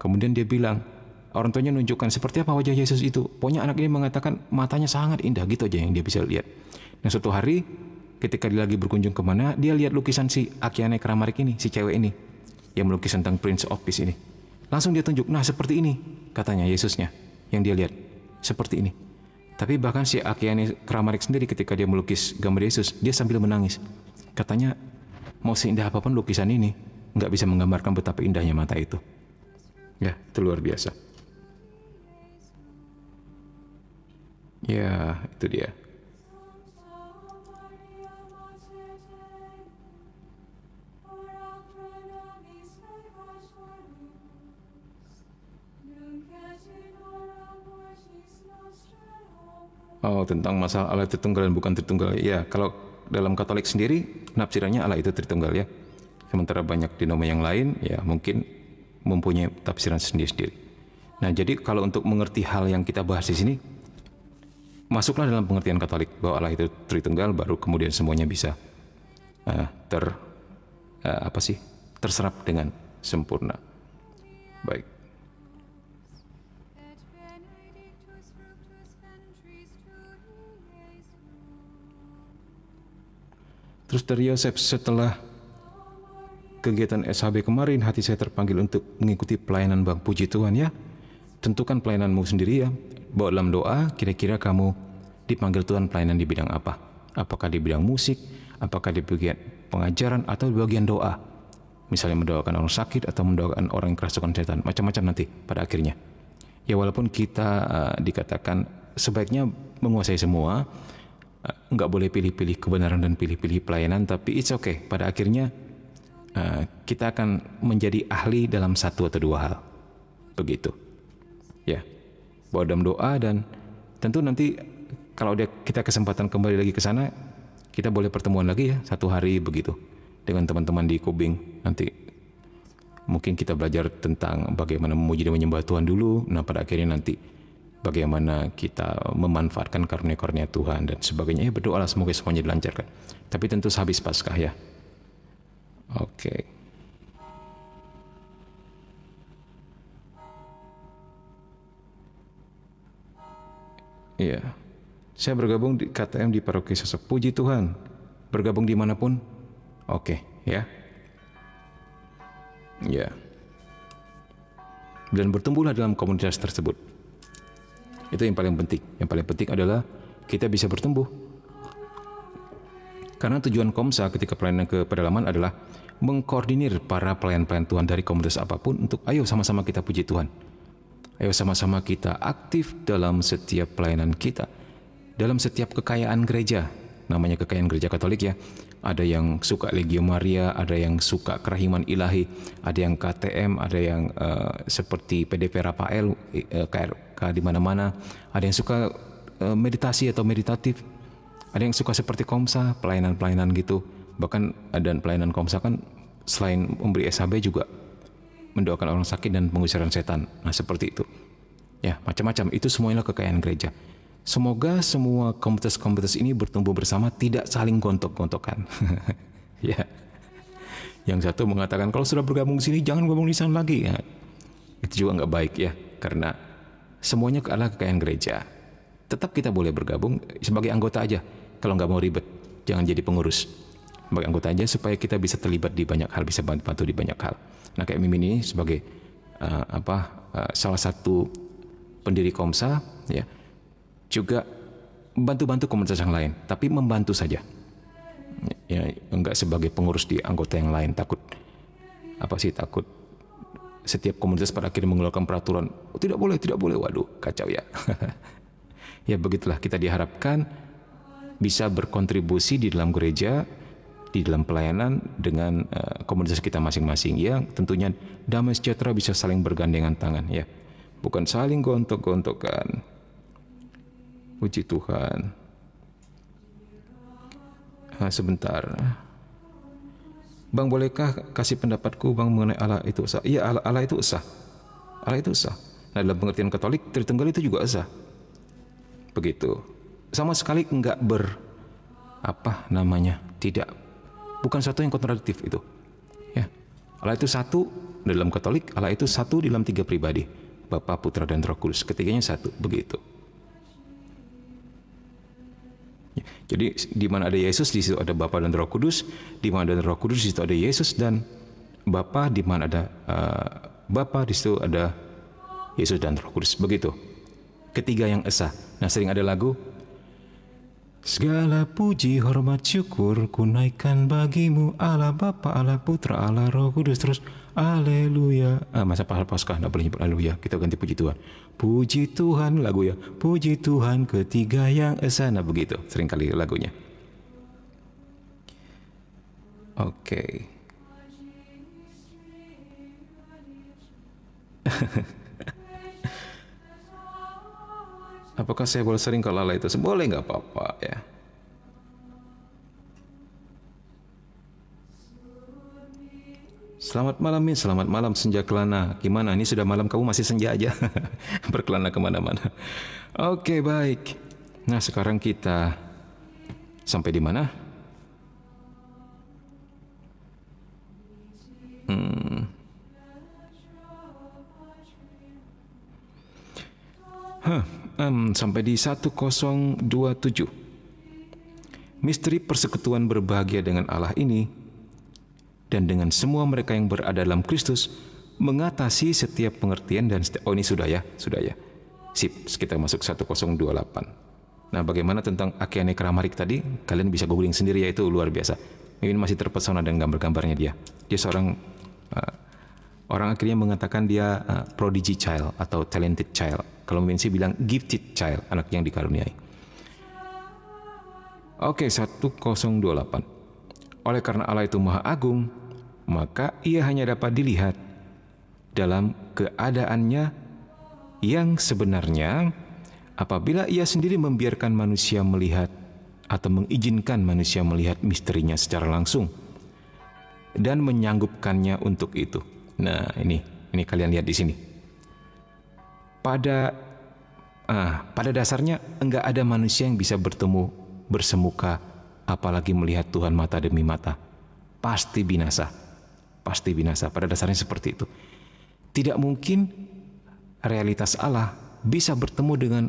Kemudian dia bilang orang tuanya nunjukkan seperti apa wajah Yesus itu. Pokoknya anak ini mengatakan matanya sangat indah, gitu aja yang dia bisa lihat. Nah suatu hari ketika dia lagi berkunjung kemana, dia lihat lukisan si Akiane Kramaric ini, si cewek ini yang melukis tentang Prince of Peace ini. Langsung dia tunjuk, nah seperti ini katanya Yesusnya yang dia lihat, seperti ini. Tapi bahkan si Akiane Kramaric sendiri ketika dia melukis gambar Yesus, dia sambil menangis. Katanya mau seindah apapun lukisan ini nggak bisa menggambarkan betapa indahnya mata itu. Ya, itu luar biasa. Ya, itu dia. Oh, tentang masalah Allah Tritunggal dan bukan Tritunggal. Ya, kalau dalam Katolik sendiri penafsirannya Allah itu Tritunggal ya. Sementara banyak dinomen yang lain ya mungkin mempunyai tafsiran sendiri-sendiri. Nah, jadi kalau untuk mengerti hal yang kita bahas di sini, masuklah dalam pengertian Katolik bahwa Allah itu Tritunggal, baru kemudian semuanya bisa terserap dengan sempurna. Baik. Terus dari Yosef, setelah kegiatan SHB kemarin, hati saya terpanggil untuk mengikuti pelayanan Bang. Puji Tuhan ya. Tentukan pelayananmu sendiri ya. Bawa dalam doa, kira-kira kamu dipanggil Tuhan pelayanan di bidang apa? Apakah di bidang musik, apakah di bagian pengajaran, atau di bagian doa? Misalnya mendoakan orang sakit atau mendoakan orang yang kerasukan setan, macam-macam nanti pada akhirnya. Ya walaupun kita dikatakan sebaiknya menguasai semua, nggak boleh pilih-pilih kebenaran dan pilih-pilih pelayanan, tapi it's okay. Pada akhirnya kita akan menjadi ahli dalam satu atau dua hal. Begitu. Ya. Bawa dalam doa, dan tentu nanti kalau kita kesempatan kembali lagi ke sana, kita boleh pertemuan lagi ya, satu hari begitu. Dengan teman-teman di Kubing. Nanti mungkin kita belajar tentang bagaimana memuji dan menyembah Tuhan dulu. Nah pada akhirnya nanti bagaimana kita memanfaatkan karunia-karunia Tuhan dan sebagainya. Ya berdoalah semoga semuanya dilancarkan. Tapi tentu sehabis Paskah ya. Oke. Iya. Saya bergabung di KTM di Paroki Sosok. Puji Tuhan. Bergabung dimanapun. Oke, ya. Ya. Dan bertumbuhlah dalam komunitas tersebut. Itu yang paling penting. Yang paling penting adalah kita bisa bertumbuh. Karena tujuan Komsa ketika pelayanan ke pedalaman adalah mengkoordinir para pelayan-pelayan Tuhan dari komunitas apapun untuk ayo sama-sama kita puji Tuhan. Ayo sama-sama kita aktif dalam setiap pelayanan kita. Dalam setiap kekayaan gereja. Namanya kekayaan gereja Katolik ya. Ada yang suka Legio Maria, ada yang suka Kerahiman Ilahi, ada yang KTM, ada yang seperti PDP Rafael, KRK di mana-mana, ada yang suka meditasi atau meditatif, ada yang suka seperti Komsa, pelayanan-pelayanan gitu. Bahkan dan pelayanan Komsa kan selain memberi SHB juga mendoakan orang sakit dan pengusiran setan. Nah seperti itu. Ya macam-macam, itu semuanya kekayaan gereja. Semoga semua komunitas-komunitas ini bertumbuh bersama, tidak saling gontok-gontokan. Ya. Yang satu mengatakan kalau sudah bergabung di sini jangan gabung di sana lagi. Ya. Itu juga nggak baik ya, karena semuanya adalah kekayaan gereja. Tetap kita boleh bergabung sebagai anggota aja. Kalau nggak mau ribet, jangan jadi pengurus. Sebagai anggota aja supaya kita bisa terlibat di banyak hal, bisa bantu di banyak hal. Nah kayak Mimin ini sebagai salah satu pendiri Komsa, ya. Juga bantu-bantu komunitas yang lain, tapi membantu saja. Ya, enggak sebagai pengurus di anggota yang lain, takut setiap komunitas pada akhirnya mengeluarkan peraturan, oh, tidak boleh, waduh, kacau ya. Ya begitulah, kita diharapkan bisa berkontribusi di dalam gereja, di dalam pelayanan dengan komunitas kita masing-masing, yang tentunya damai sejahtera bisa saling bergandengan tangan ya, bukan saling gontok-gontokan. Puji Tuhan. Sebentar. Bang, bolehkah kasih pendapatku Bang mengenai Allah itu esa? Iya, Allah itu esa. Allah itu esa. Nah, dalam pengertian Katolik, Tritunggal itu juga esa. Begitu. Sama sekali enggak bukan satu yang kontradiktif itu. Ya. Allah itu satu dalam Katolik, Allah itu satu dalam 3 pribadi, Bapa, Putra, dan Roh Kudus. Ketiganya satu, begitu. Ya. Jadi di mana ada Yesus, di situ ada Bapa dan Roh Kudus. Di mana ada Roh Kudus, di situ ada Yesus dan Bapa. Di mana ada Bapa, di situ ada Yesus dan Roh Kudus. Begitu. Ketiga yang esa. Nah, sering ada lagu, segala puji, hormat, syukur ku naikkan bagimu, Allah Bapa, Allah Putra, Allah Roh Kudus. Terus Haleluya. Masa Paskah nggak boleh nyebut Haleluya, kita ganti puji Tuhan. Puji Tuhan lagu ya, puji Tuhan ketiga yang esa. Nah begitu seringkali lagunya. Oke. Apakah saya boleh sering kalau Allah itu? Boleh, nggak apa-apa ya. Selamat malam Min, selamat malam senja kelana. Gimana? Ini sudah malam, kamu masih senja aja. Berkelana kemana-mana. Oke, baik. Nah sekarang kita sampai di mana? Sampai di 1027. Misteri persekutuan berbahagia dengan Allah ini dan dengan semua mereka yang berada dalam Kristus mengatasi setiap pengertian dan ini sudah ya. Sip, kita masuk 1028. Nah, bagaimana tentang Akiane Kramaric tadi? Kalian bisa googling sendiri ya, itu luar biasa. Ini masih terpesona dengan gambar-gambarnya dia. Dia seorang orang akhirnya mengatakan dia prodigy child atau talented child. Kalau Vinci bilang gifted child, anak yang dikaruniai. Oke, 1028. Oleh karena Allah itu Maha Agung, maka ia hanya dapat dilihat dalam keadaannya yang sebenarnya apabila ia sendiri membiarkan manusia melihat atau mengizinkan manusia melihat misterinya secara langsung dan menyanggupkannya untuk itu. Nah, ini kalian lihat di sini. Pada dasarnya enggak ada manusia yang bisa bertemu bersemuka apalagi melihat Tuhan mata demi mata. Pasti binasa. Pada dasarnya seperti itu. Tidak mungkin realitas Allah bisa bertemu dengan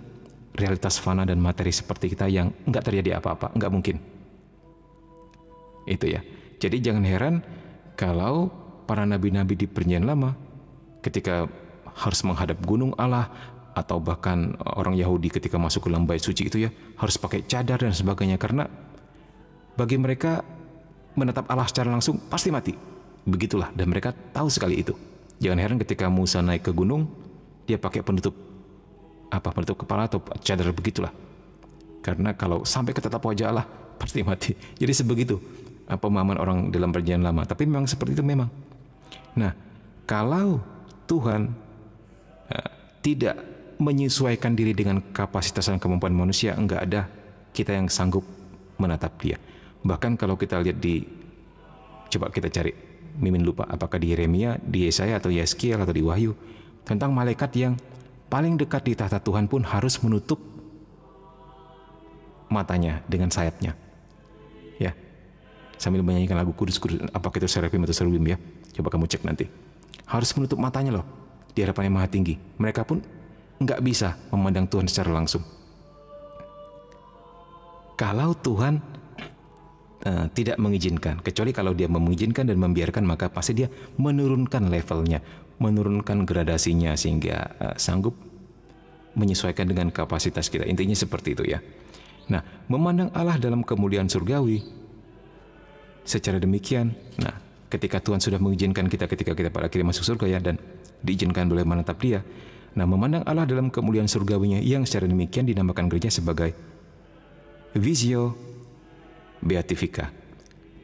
realitas fana dan materi seperti kita yang enggak terjadi apa-apa, enggak mungkin. Itu ya. Jadi jangan heran kalau para nabi-nabi di Perjanjian Lama ketika harus menghadap gunung Allah, atau bahkan orang Yahudi ketika masuk ke dalam bait suci itu ya harus pakai cadar dan sebagainya, karena bagi mereka menatap Allah secara langsung pasti mati. Begitulah, dan mereka tahu sekali itu. Jangan heran ketika Musa naik ke gunung, dia pakai penutup kepala atau cadar begitulah, karena kalau sampai ke tatap wajah Allah pasti mati. Jadi sebegitu pemahaman orang dalam Perjanjian Lama, tapi memang seperti itu memang. Nah, kalau Tuhan tidak menyesuaikan diri dengan kapasitas dan kemampuan manusia, enggak ada kita yang sanggup menatap dia. Bahkan kalau kita lihat coba kita cari, Mimin lupa apakah di Yeremia, di Yesaya atau Yeskiel atau di Wahyu, tentang malaikat yang paling dekat di tahta Tuhan pun harus menutup matanya dengan sayapnya. Ya, sambil menyanyikan lagu kudus-kudus, apakah itu serafim atau serubim ya? Coba kamu cek nanti. Harus menutup matanya loh di hadapan yang maha tinggi. Mereka pun nggak bisa memandang Tuhan secara langsung. Kalau Tuhan tidak mengizinkan, kecuali kalau dia mengizinkan dan membiarkan, maka pasti dia menurunkan levelnya, menurunkan gradasinya sehingga sanggup menyesuaikan dengan kapasitas kita. Intinya seperti itu ya. Nah, memandang Allah dalam kemuliaan surgawi secara demikian, nah ketika Tuhan sudah mengizinkan kita ketika kita pada akhirnya masuk surga ya, dan diizinkan boleh menatap dia. Nah, memandang Allah dalam kemuliaan surgawinya yang secara demikian dinamakan gereja sebagai Visio Beatifica.